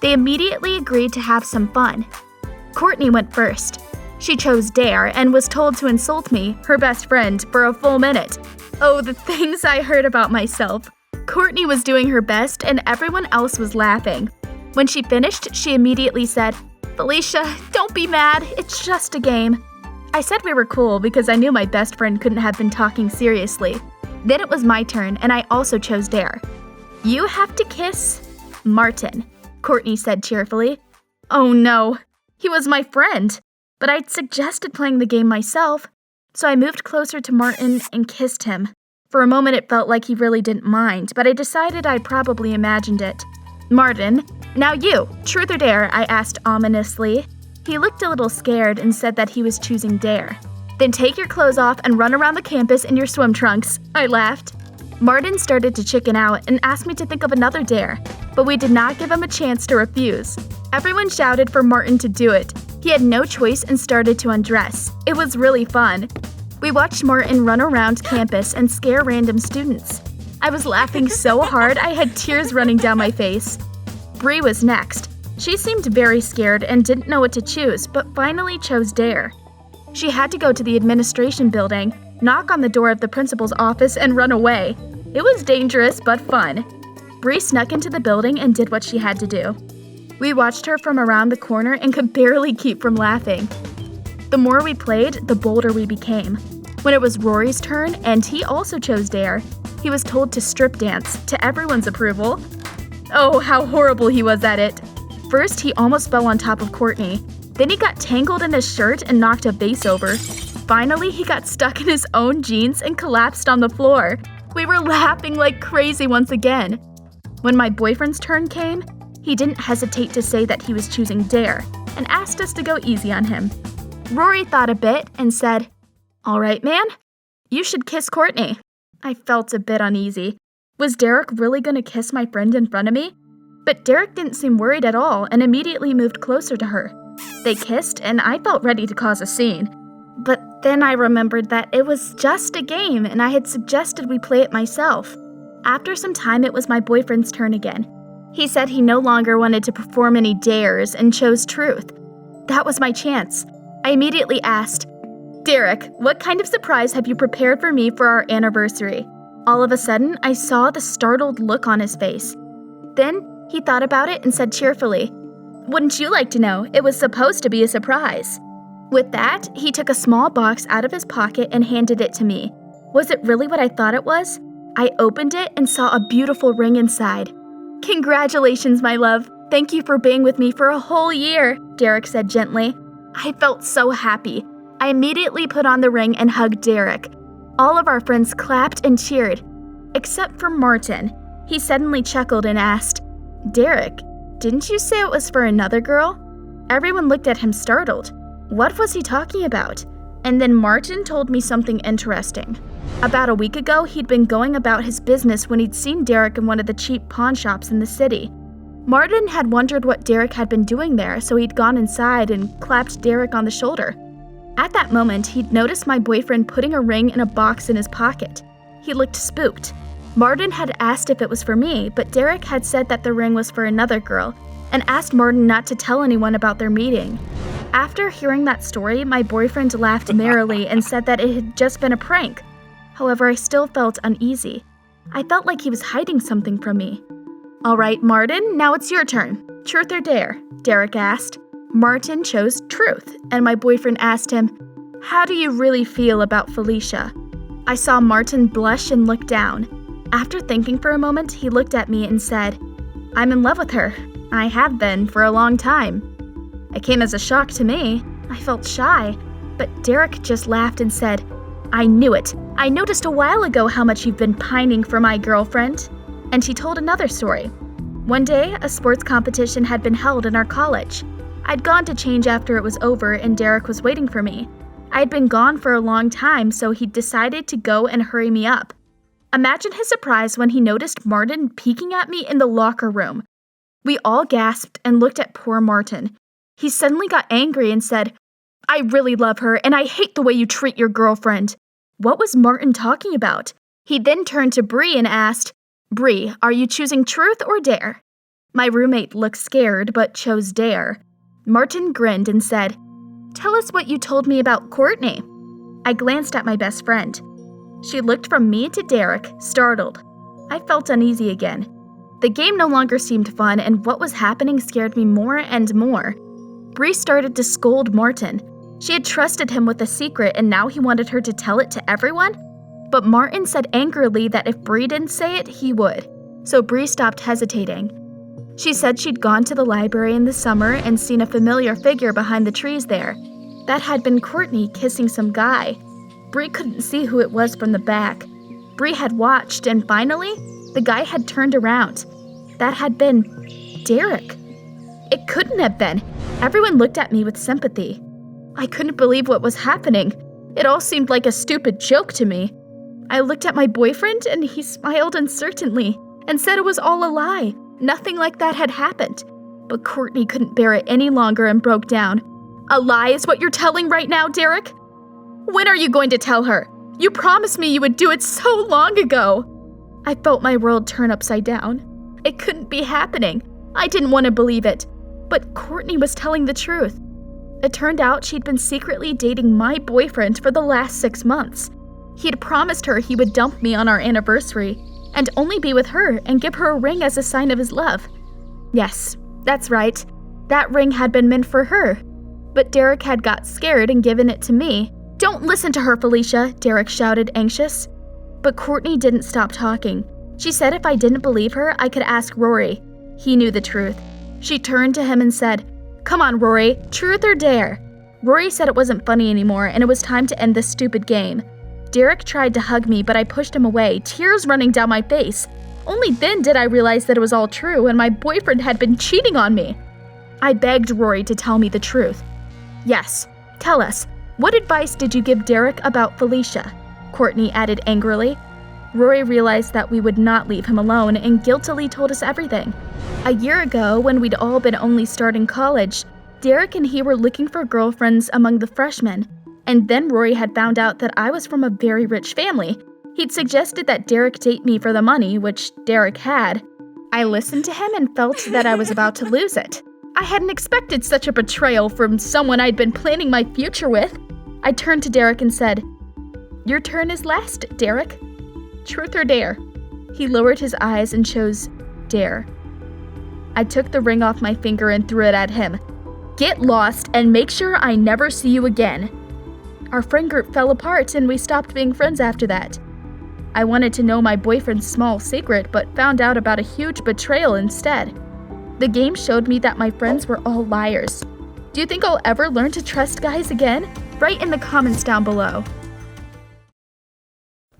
They immediately agreed to have some fun. Courtney went first. She chose Dare and was told to insult me, her best friend, for a full minute. Oh, the things I heard about myself. Courtney was doing her best and everyone else was laughing. When she finished, she immediately said, "Felicia, don't be mad, it's just a game." I said we were cool because I knew my best friend couldn't have been talking seriously. Then it was my turn, and I also chose Dare. You have to kiss Martin, Courtney said cheerfully. Oh no, he was my friend. But I'd suggested playing the game myself, so I moved closer to Martin and kissed him. For a moment it felt like he really didn't mind, but I decided I'd probably imagined it. Martin, now you, truth or dare, I asked ominously. He looked a little scared and said that he was choosing Dare. Then take your clothes off and run around the campus in your swim trunks, I laughed. Martin started to chicken out and asked me to think of another dare, but we did not give him a chance to refuse. Everyone shouted for Martin to do it. He had no choice and started to undress. It was really fun. We watched Martin run around campus and scare random students. I was laughing so hard I had tears running down my face. Bree was next. She seemed very scared and didn't know what to choose, but finally chose Dare. She had to go to the administration building, knock on the door of the principal's office, and run away. It was dangerous but fun. Bree snuck into the building and did what she had to do. We watched her from around the corner and could barely keep from laughing. The more we played, the bolder we became. When it was Rory's turn, and he also chose Dare, he was told to strip dance, to everyone's approval. Oh, how horrible he was at it. First, he almost fell on top of Courtney. Then he got tangled in his shirt and knocked a vase over. Finally, he got stuck in his own jeans and collapsed on the floor. We were laughing like crazy once again. When my boyfriend's turn came, he didn't hesitate to say that he was choosing Dare and asked us to go easy on him. Rory thought a bit and said, "All right, man, you should kiss Courtney." I felt a bit uneasy. Was Derek really going to kiss my friend in front of me? But Derek didn't seem worried at all and immediately moved closer to her. They kissed, and I felt ready to cause a scene. But then I remembered that it was just a game, and I had suggested we play it myself. After some time, it was my boyfriend's turn again. He said he no longer wanted to perform any dares and chose truth. That was my chance. I immediately asked, "Derek, what kind of surprise have you prepared for me for our anniversary?" All of a sudden, I saw the startled look on his face. Then he thought about it and said cheerfully, "Wouldn't you like to know? It was supposed to be a surprise." With that, he took a small box out of his pocket and handed it to me. Was it really what I thought it was? I opened it and saw a beautiful ring inside. "Congratulations, my love. Thank you for being with me for a whole year," Derek said gently. I felt so happy. I immediately put on the ring and hugged Derek. All of our friends clapped and cheered, except for Martin. He suddenly chuckled and asked, "Derek, didn't you say it was for another girl?" Everyone looked at him startled. What was he talking about? And then Martin told me something interesting. About a week ago, he'd been going about his business when he'd seen Derek in one of the cheap pawn shops in the city. Martin had wondered what Derek had been doing there, so he'd gone inside and clapped Derek on the shoulder. At that moment, he'd noticed my boyfriend putting a ring in a box in his pocket. He looked spooked. Martin had asked if it was for me, but Derek had said that the ring was for another girl, and asked Martin not to tell anyone about their meeting. After hearing that story, my boyfriend laughed merrily and said that it had just been a prank. However, I still felt uneasy. I felt like he was hiding something from me. "All right, Martin, now it's your turn. Truth or dare?" Derek asked. Martin chose truth, and my boyfriend asked him, "How do you really feel about Felicia?" I saw Martin blush and look down. After thinking for a moment, he looked at me and said, "I'm in love with her. I have been for a long time." It came as a shock to me. I felt shy, but Derek just laughed and said, "I knew it. I noticed a while ago how much you've been pining for my girlfriend." And he told another story. One day, a sports competition had been held in our college. I'd gone to change after it was over and Derek was waiting for me. I'd been gone for a long time, so he decided to go and hurry me up. Imagine his surprise when he noticed Martin peeking at me in the locker room. We all gasped and looked at poor Martin. He suddenly got angry and said, "I really love her, and I hate the way you treat your girlfriend." What was Martin talking about? He then turned to Bree and asked, "Bree, are you choosing truth or dare?" My roommate looked scared but chose dare. Martin grinned and said, "Tell us what you told me about Courtney." I glanced at my best friend. She looked from me to Derek, startled. I felt uneasy again. The game no longer seemed fun, and what was happening scared me more and more. Bree started to scold Martin. She had trusted him with a secret and now he wanted her to tell it to everyone? But Martin said angrily that if Bree didn't say it, he would. So Bree stopped hesitating. She said she'd gone to the library in the summer and seen a familiar figure behind the trees there. That had been Courtney kissing some guy. Bree couldn't see who it was from the back. Bree had watched, and finally, the guy had turned around. That had been Derek. It couldn't have been. Everyone looked at me with sympathy. I couldn't believe what was happening. It all seemed like a stupid joke to me. I looked at my boyfriend, and he smiled uncertainly and said it was all a lie. Nothing like that had happened. But Courtney couldn't bear it any longer and broke down. A lie is what you're telling right now, Derek? When are you going to tell her? You promised me you would do it so long ago. I felt my world turn upside down. It couldn't be happening. I didn't want to believe it. But Courtney was telling the truth. It turned out she'd been secretly dating my boyfriend for the last 6 months. He'd promised her he would dump me on our anniversary and only be with her and give her a ring as a sign of his love. Yes, that's right. That ring had been meant for her. But Derek had got scared and given it to me. Don't listen to her, Felicia, Derek shouted, anxious. But Courtney didn't stop talking. She said if I didn't believe her, I could ask Rory. He knew the truth. She turned to him and said, "Come on, Rory, truth or dare?" Rory said it wasn't funny anymore and it was time to end this stupid game. Derek tried to hug me, but I pushed him away, tears running down my face. Only then did I realize that it was all true and my boyfriend had been cheating on me. I begged Rory to tell me the truth. Yes, tell us. What advice did you give Derek about Felicia? Courtney added angrily. Rory realized that we would not leave him alone and guiltily told us everything. A year ago, when we'd all been only starting college, Derek and he were looking for girlfriends among the freshmen. And then Rory had found out that I was from a very rich family. He'd suggested that Derek date me for the money, which Derek had. I listened to him and felt that I was about to lose it. I hadn't expected such a betrayal from someone I'd been planning my future with. I turned to Derek and said, "Your turn is last, Derek. Truth or dare?" He lowered his eyes and chose dare. I took the ring off my finger and threw it at him. "Get lost and make sure I never see you again." Our friend group fell apart and we stopped being friends after that. I wanted to know my boyfriend's small secret, but found out about a huge betrayal instead. The game showed me that my friends were all liars. Do you think I'll ever learn to trust guys again? Write in the comments down below.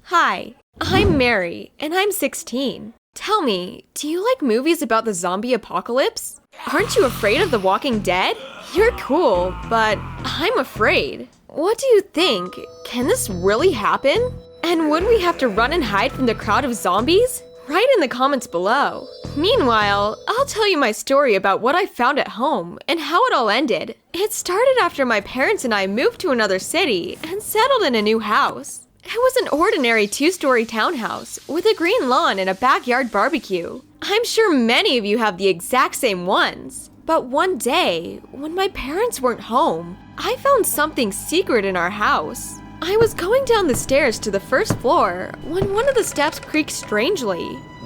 Hi, I'm Mary, and I'm 16. Tell me, do you like movies about the zombie apocalypse? Aren't you afraid of The Walking Dead? You're cool, but I'm afraid. What do you think? Can this really happen? And would we have to run and hide from the crowd of zombies? Write in the comments below. Meanwhile, I'll tell you my story about what I found at home and how it all ended. It started after my parents and I moved to another city and settled in a new house. It was an ordinary 2-story townhouse with a green lawn and a backyard barbecue. I'm sure many of you have the exact same ones. But one day, when my parents weren't home, I found something secret in our house. I was going down the stairs to the first floor when one of the steps creaked strangely.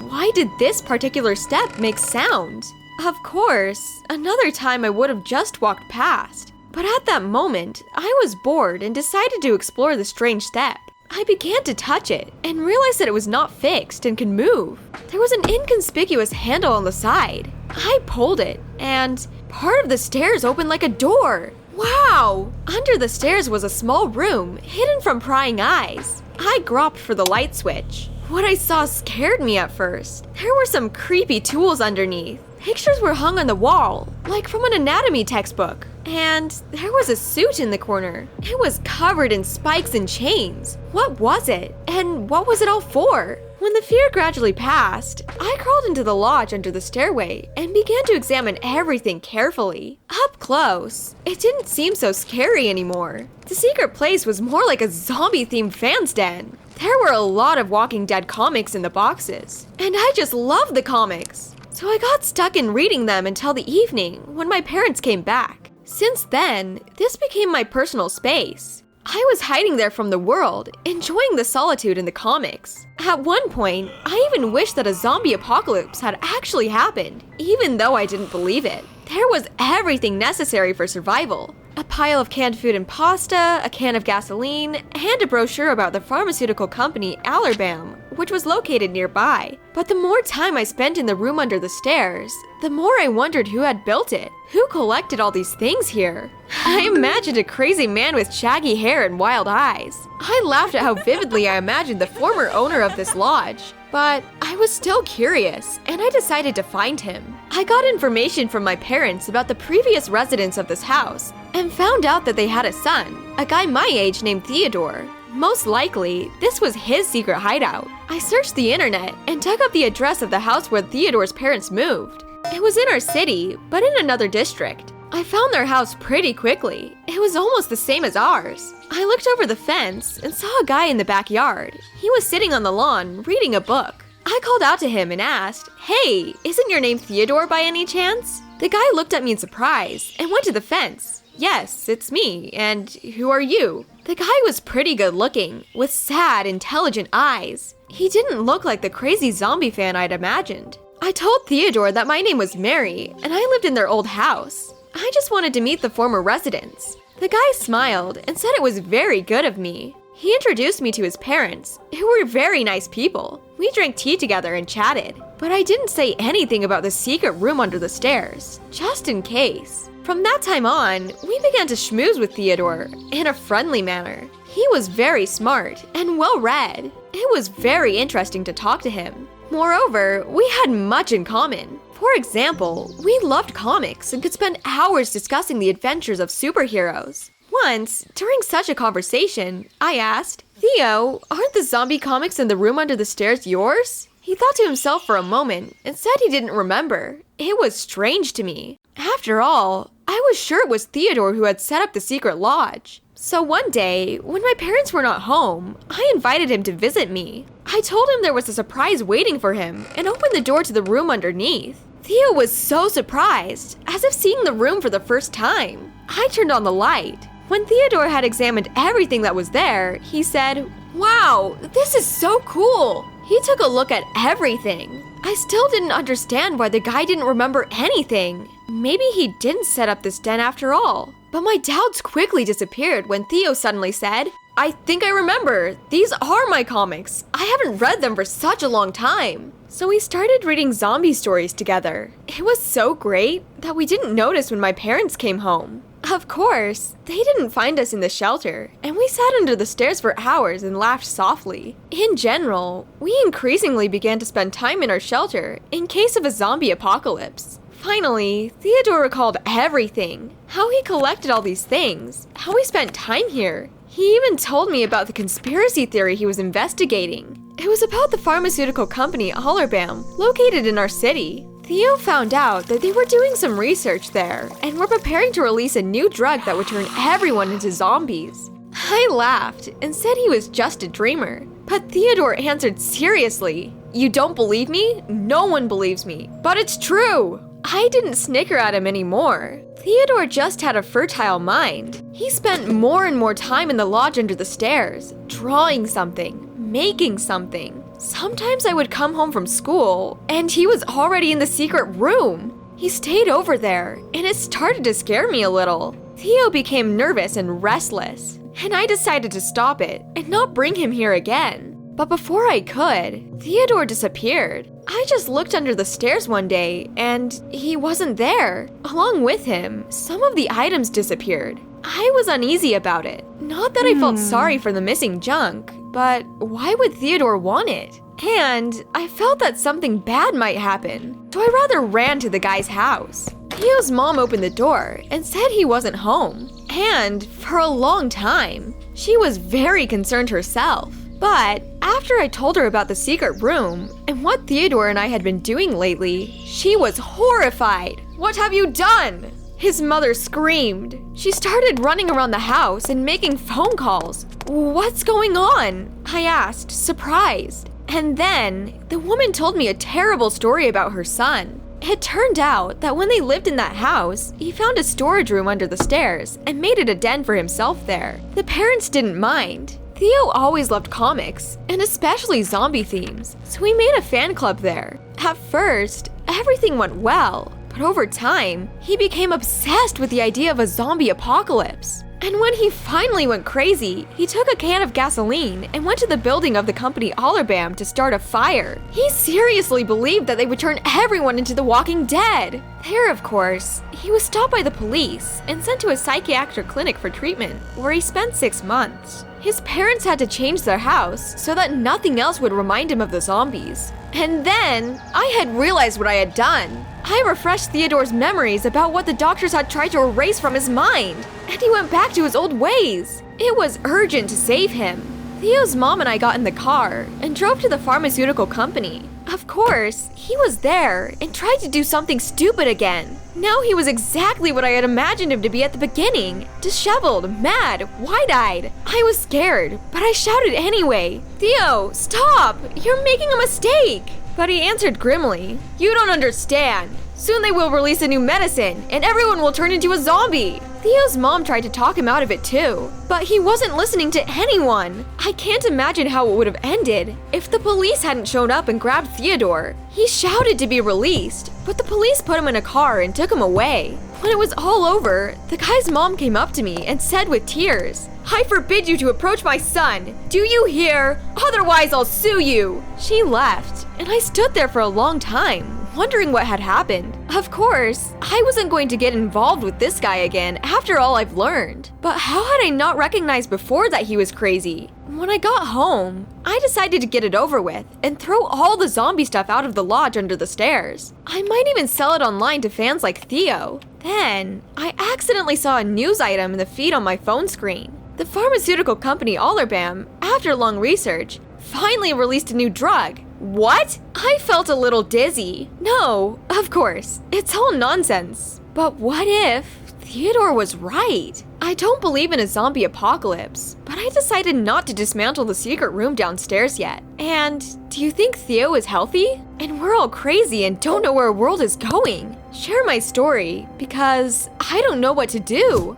Why did this particular step make sound? Of course, another time I would have just walked past. But at that moment, I was bored and decided to explore the strange step. I began to touch it and realized that it was not fixed and could move. There was an inconspicuous handle on the side. I pulled it, and part of the stairs opened like a door. Wow! Under the stairs was a small room, hidden from prying eyes. I groped for the light switch. What I saw scared me at first. There were some creepy tools underneath. Pictures were hung on the wall, like from an anatomy textbook. And there was a suit in the corner. It was covered in spikes and chains. What was it? And what was it all for? When the fear gradually passed, I crawled into the lodge under the stairway and began to examine everything carefully. Up close, it didn't seem so scary anymore. The secret place was more like a zombie-themed fan's den. There were a lot of Walking Dead comics in the boxes, and I just loved the comics. So I got stuck in reading them until the evening when my parents came back. Since then, this became my personal space. I was hiding there from the world, enjoying the solitude in the comics. At one point, I even wished that a zombie apocalypse had actually happened, even though I didn't believe it. There was everything necessary for survival. A pile of canned food and pasta, a can of gasoline, and a brochure about the pharmaceutical company Allerbam, which was located nearby. But the more time I spent in the room under the stairs, the more I wondered who had built it. Who collected all these things here? I imagined a crazy man with shaggy hair and wild eyes. I laughed at how vividly I imagined the former owner of this lodge. But I was still curious, and I decided to find him. I got information from my parents about the previous residents of this house, and found out that they had a son, a guy my age named Theodore. Most likely, this was his secret hideout. I searched the internet and dug up the address of the house where Theodore's parents moved. It was in our city, but in another district. I found their house pretty quickly. It was almost the same as ours. I looked over the fence and saw a guy in the backyard. He was sitting on the lawn, reading a book. I called out to him and asked, "Hey, isn't your name Theodore by any chance?" The guy looked at me in surprise and went to the fence. "Yes, it's me, and who are you?" The guy was pretty good looking, with sad, intelligent eyes. He didn't look like the crazy zombie fan I'd imagined. I told Theodore that my name was Mary, and I lived in their old house. I just wanted to meet the former residents. The guy smiled and said it was very good of me. He introduced me to his parents, who were very nice people. We drank tea together and chatted, but I didn't say anything about the secret room under the stairs, just in case. From that time on, we began to schmooze with Theodore in a friendly manner. He was very smart and well-read. It was very interesting to talk to him. Moreover, we had much in common. For example, we loved comics and could spend hours discussing the adventures of superheroes. Once, during such a conversation, I asked, "Theo, aren't the zombie comics in the room under the stairs yours?" He thought to himself for a moment and said he didn't remember. It was strange to me. After all, I was sure it was Theodore who had set up the secret lodge. So one day, when my parents were not home, I invited him to visit me. I told him there was a surprise waiting for him and opened the door to the room underneath. Theo was so surprised, as if seeing the room for the first time. I turned on the light. When Theodore had examined everything that was there, he said, "Wow, this is so cool." He took a look at everything. I still didn't understand why the guy didn't remember anything. Maybe he didn't set up this den after all. But my doubts quickly disappeared when Theo suddenly said, "I think I remember. These are my comics. I haven't read them for such a long time." So we started reading zombie stories together. It was so great that we didn't notice when my parents came home. Of course, they didn't find us in the shelter, and we sat under the stairs for hours and laughed softly. In general, we increasingly began to spend time in our shelter in case of a zombie apocalypse. Finally, Theodore recalled everything. How he collected all these things, how we spent time here. He even told me about the conspiracy theory he was investigating. It was about the pharmaceutical company Allerbam, located in our city. Theo found out that they were doing some research there and were preparing to release a new drug that would turn everyone into zombies. I laughed and said he was just a dreamer. But Theodore answered seriously, "You don't believe me? No one believes me. But it's true!" I didn't snicker at him anymore. Theodore just had a fertile mind. He spent more and more time in the lodge under the stairs, drawing something, making something. Sometimes I would come home from school, and he was already in the secret room. He stayed over there, and it started to scare me a little. Theo became nervous and restless, and I decided to stop it and not bring him here again. But before I could, Theodore disappeared. I just looked under the stairs one day, and he wasn't there. Along with him, some of the items disappeared. I was uneasy about it. Not that I felt sorry for the missing junk, but why would Theodore want it? And I felt that something bad might happen, so I rather ran to the guy's house. Theo's mom opened the door and said he wasn't home. And for a long time, she was very concerned herself. But after I told her about the secret room and what Theodore and I had been doing lately, she was horrified. "What have you done?" His mother screamed. She started running around the house and making phone calls. "What's going on?" I asked, surprised. And then the woman told me a terrible story about her son. It turned out that when they lived in that house, he found a storage room under the stairs and made it a den for himself there. The parents didn't mind. Theo always loved comics, and especially zombie themes, so we made a fan club there. At first, everything went well, but But over time, he became obsessed with the idea of a zombie apocalypse. And when he finally went crazy, he took a can of gasoline and went to the building of the company Allerbam to start a fire. He seriously believed that they would turn everyone into the Walking Dead. There, of course, he was stopped by the police and sent to a psychiatric clinic for treatment, where he spent 6 months. His parents had to change their house so that nothing else would remind him of the zombies. And then, I had realized what I had done. I refreshed Theodore's memories about what the doctors had tried to erase from his mind, and he went back to his old ways. It was urgent to save him. Theo's mom and I got in the car and drove to the pharmaceutical company. Of course, he was there and tried to do something stupid again. Now he was exactly what I had imagined him to be at the beginning. Disheveled, mad, wide-eyed. I was scared, but I shouted anyway. "Theo, stop! You're making a mistake!" But he answered grimly, "You don't understand. Soon they will release a new medicine, and everyone will turn into a zombie." Theo's mom tried to talk him out of it too, but he wasn't listening to anyone. I can't imagine how it would have ended if the police hadn't shown up and grabbed Theodore. He shouted to be released, but the police put him in a car and took him away. When it was all over, the guy's mom came up to me and said with tears, "I forbid you to approach my son. Do you hear? Otherwise I'll sue you." She left, and I stood there for a long time, wondering what had happened. Of course, I wasn't going to get involved with this guy again after all I've learned. But how had I not recognized before that he was crazy? When I got home, I decided to get it over with and throw all the zombie stuff out of the lodge under the stairs. I might even sell it online to fans like Theo. Then, I accidentally saw a news item in the feed on my phone screen. The pharmaceutical company Allerbam, after long research, finally released a new drug. What? I felt a little dizzy. No, of course, it's all nonsense. But what if Theodore was right? I don't believe in a zombie apocalypse, but I decided not to dismantle the secret room downstairs yet. And do you think Theo is healthy? And we're all crazy and don't know where our world is going. Share my story, because I don't know what to do.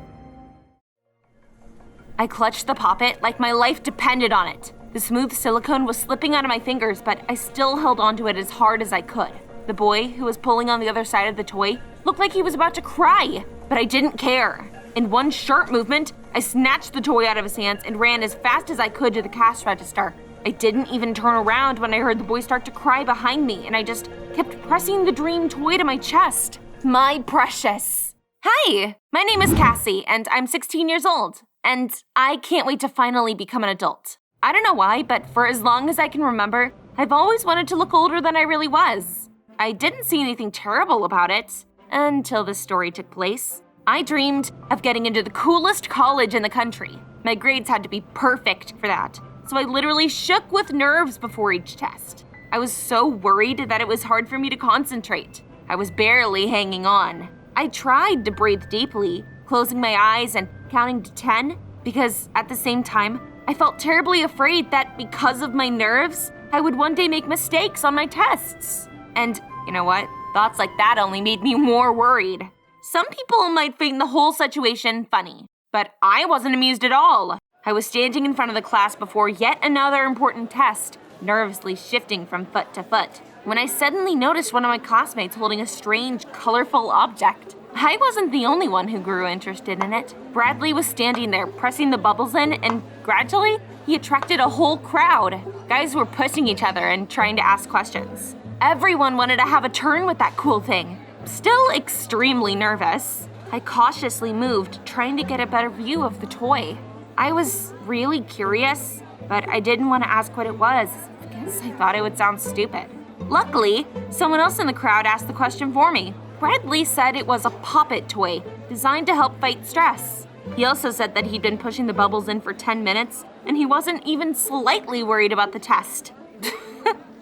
I clutched the poppet like my life depended on it. The smooth silicone was slipping out of my fingers, but I still held onto it as hard as I could. The boy, who was pulling on the other side of the toy, looked like he was about to cry, but I didn't care. In one sharp movement, I snatched the toy out of his hands and ran as fast as I could to the cash register. I didn't even turn around when I heard the boy start to cry behind me, and I just kept pressing the dream toy to my chest. My precious. Hi, my name is Cassie, and I'm 16 years old, and I can't wait to finally become an adult. I don't know why, but for as long as I can remember, I've always wanted to look older than I really was. I didn't see anything terrible about it until this story took place. I dreamed of getting into the coolest college in the country. My grades had to be perfect for that, so I literally shook with nerves before each test. I was so worried that it was hard for me to concentrate. I was barely hanging on. I tried to breathe deeply, closing my eyes and counting to 10, because at the same time, I felt terribly afraid that because of my nerves, I would one day make mistakes on my tests. And you know what? Thoughts like that only made me more worried. Some people might find the whole situation funny, but I wasn't amused at all. I was standing in front of the class before yet another important test, nervously shifting from foot to foot, when I suddenly noticed one of my classmates holding a strange, colorful object. I wasn't the only one who grew interested in it. Bradley was standing there, pressing the bubbles in, and gradually, he attracted a whole crowd. Guys were pushing each other and trying to ask questions. Everyone wanted to have a turn with that cool thing. Still extremely nervous, I cautiously moved, trying to get a better view of the toy. I was really curious, but I didn't want to ask what it was, because I thought it would sound stupid. Luckily, someone else in the crowd asked the question for me. Bradley said it was a poppet toy, designed to help fight stress. He also said that he'd been pushing the bubbles in for 10 minutes, and he wasn't even slightly worried about the test.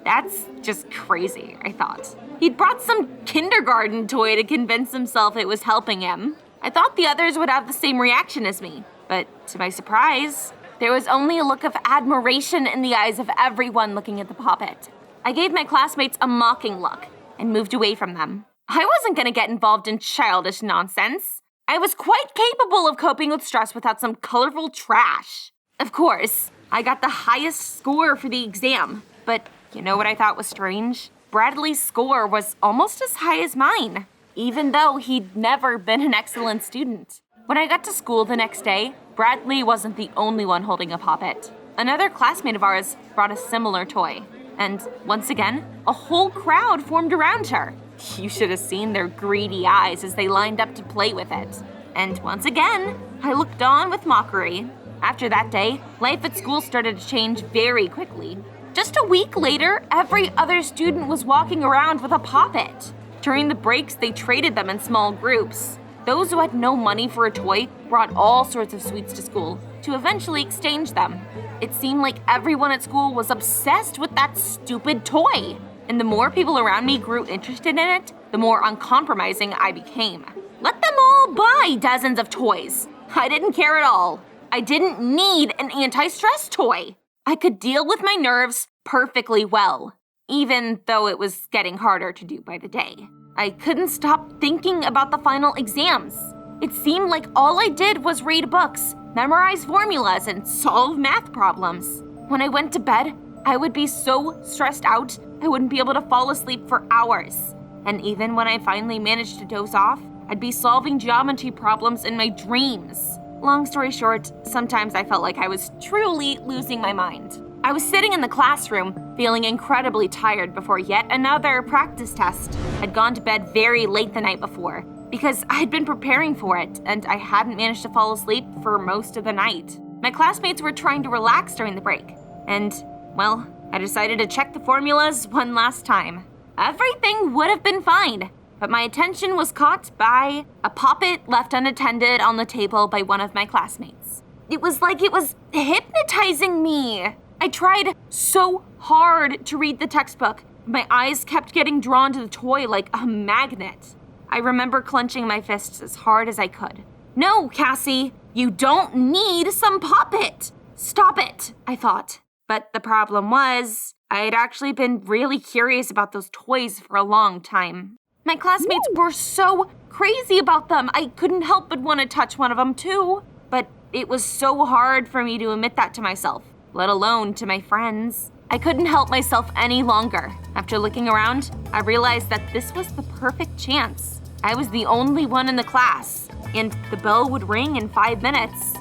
That's just crazy, I thought. He'd brought some kindergarten toy to convince himself it was helping him. I thought the others would have the same reaction as me, but to my surprise, there was only a look of admiration in the eyes of everyone looking at the poppet. I gave my classmates a mocking look and moved away from them. I wasn't going to get involved in childish nonsense. I was quite capable of coping with stress without some colorful trash. Of course, I got the highest score for the exam, but you know what I thought was strange? Bradley's score was almost as high as mine. even though he'd never been an excellent student. When I got to school the next day, Bradley wasn't the only one holding a poppet. Another classmate of ours brought a similar toy. And once again, a whole crowd formed around her. You should have seen their greedy eyes as they lined up to play with it. And once again, I looked on with mockery. After that day, life at school started to change very quickly. Just a week later, every other student was walking around with a poppet. During the breaks, they traded them in small groups. Those who had no money for a toy brought all sorts of sweets to school to eventually exchange them. It seemed like everyone at school was obsessed with that stupid toy. And the more people around me grew interested in it, the more uncompromising I became. Let them all buy dozens of toys. I didn't care at all. I didn't need an anti-stress toy. I could deal with my nerves perfectly well, even though it was getting harder to do by the day. I couldn't stop thinking about the final exams. It seemed like all I did was read books, memorize formulas, and solve math problems. When I went to bed, I would be so stressed out, I wouldn't be able to fall asleep for hours. And even when I finally managed to doze off, I'd be solving geometry problems in my dreams. Long story short, sometimes I felt like I was truly losing my mind. I was sitting in the classroom, feeling incredibly tired before yet another practice test. I'd gone to bed very late the night before because I'd been preparing for it and I hadn't managed to fall asleep for most of the night. My classmates were trying to relax during the break, and, well, I decided to check the formulas one last time. Everything would have been fine, but my attention was caught by a poppet left unattended on the table by one of my classmates. It was like it was hypnotizing me. I tried so hard to read the textbook. My eyes kept getting drawn to the toy like a magnet. I remember clenching my fists as hard as I could. No, Cassie, you don't need some poppet. Stop it, I thought. But the problem was, I had actually been really curious about those toys for a long time. My classmates were so crazy about them, I couldn't help but want to touch one of them too. But it was so hard for me to admit that to myself, let alone to my friends. I couldn't help myself any longer. After looking around, I realized that this was the perfect chance. I was the only one in the class, and the bell would ring in 5 minutes.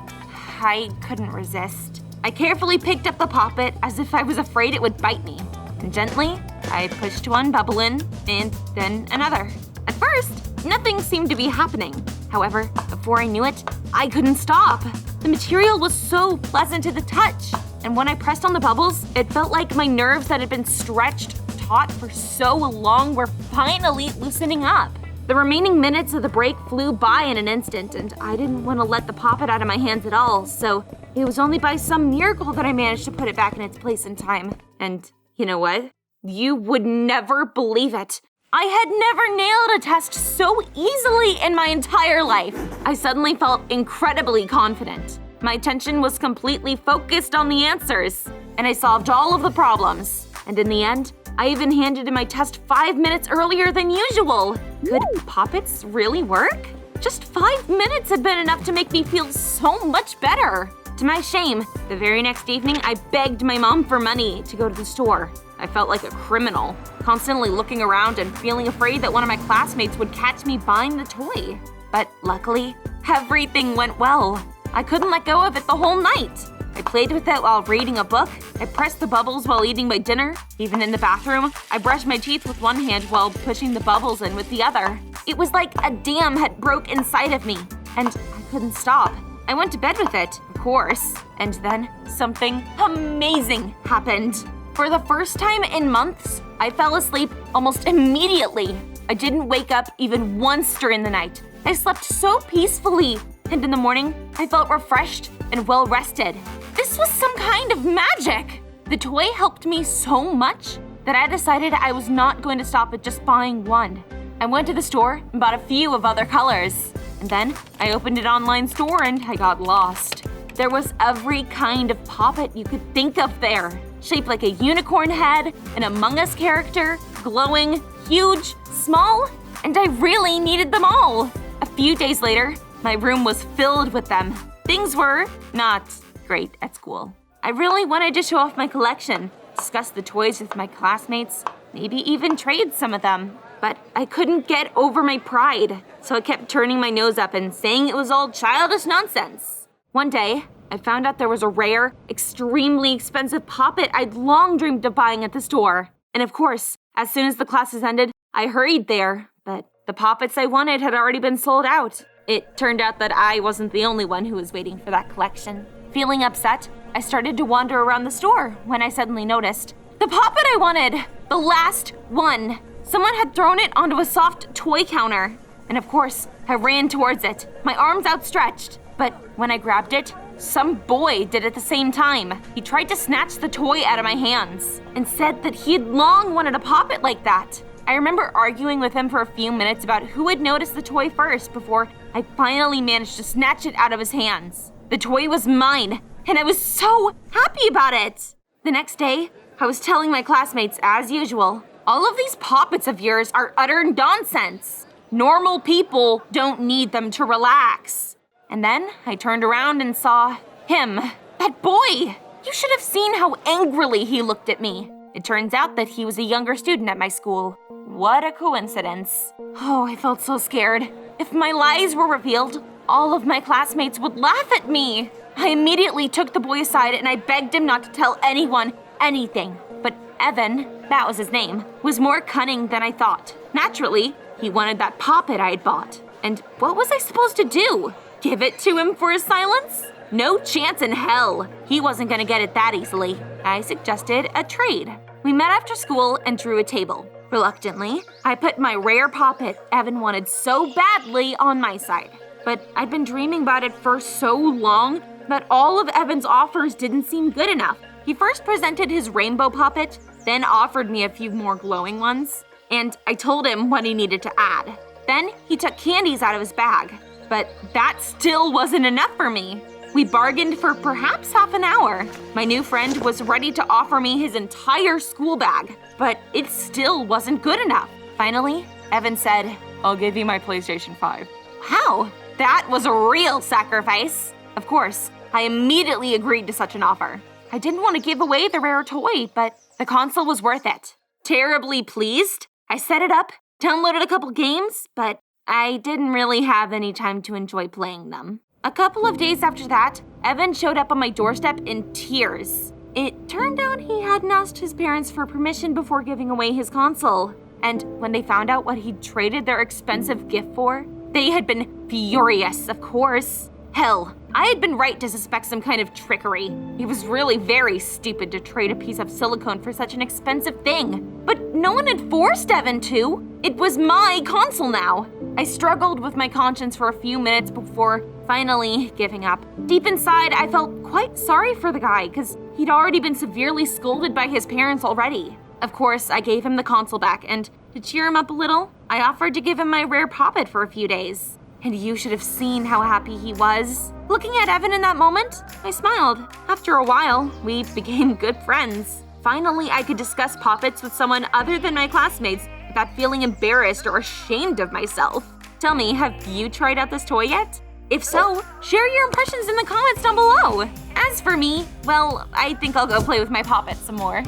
I couldn't resist. I carefully picked up the poppet as if I was afraid it would bite me. And gently, I pushed one bubble in, and then another. At first, nothing seemed to be happening. However, before I knew it, I couldn't stop. The material was so pleasant to the touch. And when I pressed on the bubbles, it felt like my nerves that had been stretched taut for so long were finally loosening up. The remaining minutes of the break flew by in an instant, and I didn't want to let the poppet out of my hands at all, so it was only by some miracle that I managed to put it back in its place in time. And you know what? You would never believe it. I had never nailed a test so easily in my entire life. I suddenly felt incredibly confident. My attention was completely focused on the answers, and I solved all of the problems. And in the end, I even handed in my test 5 minutes earlier than usual. Could poppets really work? Just 5 minutes had been enough to make me feel so much better. To my shame, the very next evening, I begged my mom for money to go to the store. I felt like a criminal, constantly looking around and feeling afraid that one of my classmates would catch me buying the toy. But luckily, everything went well. I couldn't let go of it the whole night. I played with it while reading a book. I pressed the bubbles while eating my dinner. Even in the bathroom, I brushed my teeth with one hand while pushing the bubbles in with the other. It was like a dam had broke inside of me, and I couldn't stop. I went to bed with it, of course, and then something amazing happened. For the first time in months, I fell asleep almost immediately. I didn't wake up even once during the night. I slept so peacefully, and in the morning, I felt refreshed and well-rested. This was some kind of magic. The toy helped me so much that I decided I was not going to stop at just buying one. I went to the store and bought a few of other colors. And then I opened an online store and I got lost. There was every kind of poppet you could think of there. Shaped like a unicorn head, an Among Us character, glowing, huge, small, and I really needed them all. A few days later, my room was filled with them. Things were not great at school. I really wanted to show off my collection, discuss the toys with my classmates, maybe even trade some of them. but I couldn't get over my pride, so I kept turning my nose up and saying it was all childish nonsense. One day, I found out there was a rare, extremely expensive poppet I'd long dreamed of buying at the store. And of course, as soon as the classes ended, I hurried there, but the poppets I wanted had already been sold out. It turned out that I wasn't the only one who was waiting for that collection. Feeling upset, I started to wander around the store when I suddenly noticed the poppet I wanted! The last one! Someone had thrown it onto a soft toy counter. And of course, I ran towards it, my arms outstretched. But when I grabbed it, some boy did at the same time. He tried to snatch the toy out of my hands and said that he had long wanted a poppet like that. I remember arguing with him for a few minutes about who had noticed the toy first before I finally managed to snatch it out of his hands. The toy was mine, and I was so happy about it. The next day, I was telling my classmates, as usual, all of these poppets of yours are utter nonsense. Normal people don't need them to relax. And then I turned around and saw him, that boy. You should have seen how angrily he looked at me. It turns out that he was a younger student at my school. What a coincidence. Oh, I felt so scared. If my lies were revealed, all of my classmates would laugh at me. I immediately took the boy aside and I begged him not to tell anyone anything. But Evan, that was his name, was more cunning than I thought. Naturally, he wanted that poppet I had bought. And what was I supposed to do? Give it to him for his silence? No chance in hell. He wasn't gonna get it that easily. I suggested a trade. We met after school and drew a table. Reluctantly, I put my rare poppet Evan wanted so badly on my side. But I'd been dreaming about it for so long that all of Evan's offers didn't seem good enough. He first presented his rainbow poppet, then offered me a few more glowing ones, and I told him what he needed to add. Then he took candies out of his bag, but that still wasn't enough for me. We bargained for perhaps half an hour. My new friend was ready to offer me his entire school bag, but it still wasn't good enough. Finally, Evan said, "I'll give you my PlayStation 5. Wow, that was a real sacrifice. Of course, I immediately agreed to such an offer. I didn't want to give away the rare toy, but the console was worth it. Terribly pleased, I set it up, downloaded a couple games, but I didn't really have any time to enjoy playing them. A couple of days after that, Evan showed up on my doorstep in tears. It turned out he hadn't asked his parents for permission before giving away his console. And when they found out what he'd traded their expensive gift for, they had been furious, of course. Hell, I had been right to suspect some kind of trickery. It was really very stupid to trade a piece of silicone for such an expensive thing. But no one had forced Evan to. It was my console now. I struggled with my conscience for a few minutes before finally giving up. Deep inside, I felt quite sorry for the guy because he'd already been severely scolded by his parents already. Of course, I gave him the console back, and to cheer him up a little, I offered to give him my rare poppet for a few days. And you should have seen how happy he was. Looking at Evan in that moment, I smiled. After a while, we became good friends. Finally, I could discuss poppets with someone other than my classmates without feeling embarrassed or ashamed of myself. Tell me, have you tried out this toy yet? If so, share your impressions in the comments down below. As for me, well, I think I'll go play with my poppets some more.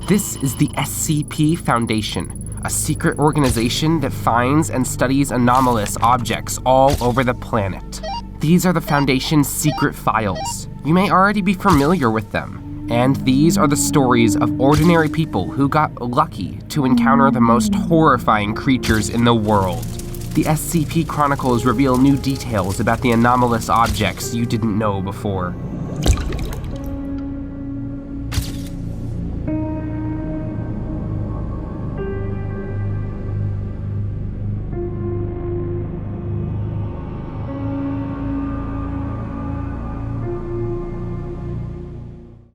This is the SCP Foundation, a secret organization that finds and studies anomalous objects all over the planet. These are the Foundation's secret files. You may already be familiar with them. And these are the stories of ordinary people who got lucky to encounter the most horrifying creatures in the world. The SCP Chronicles reveal new details about the anomalous objects you didn't know before.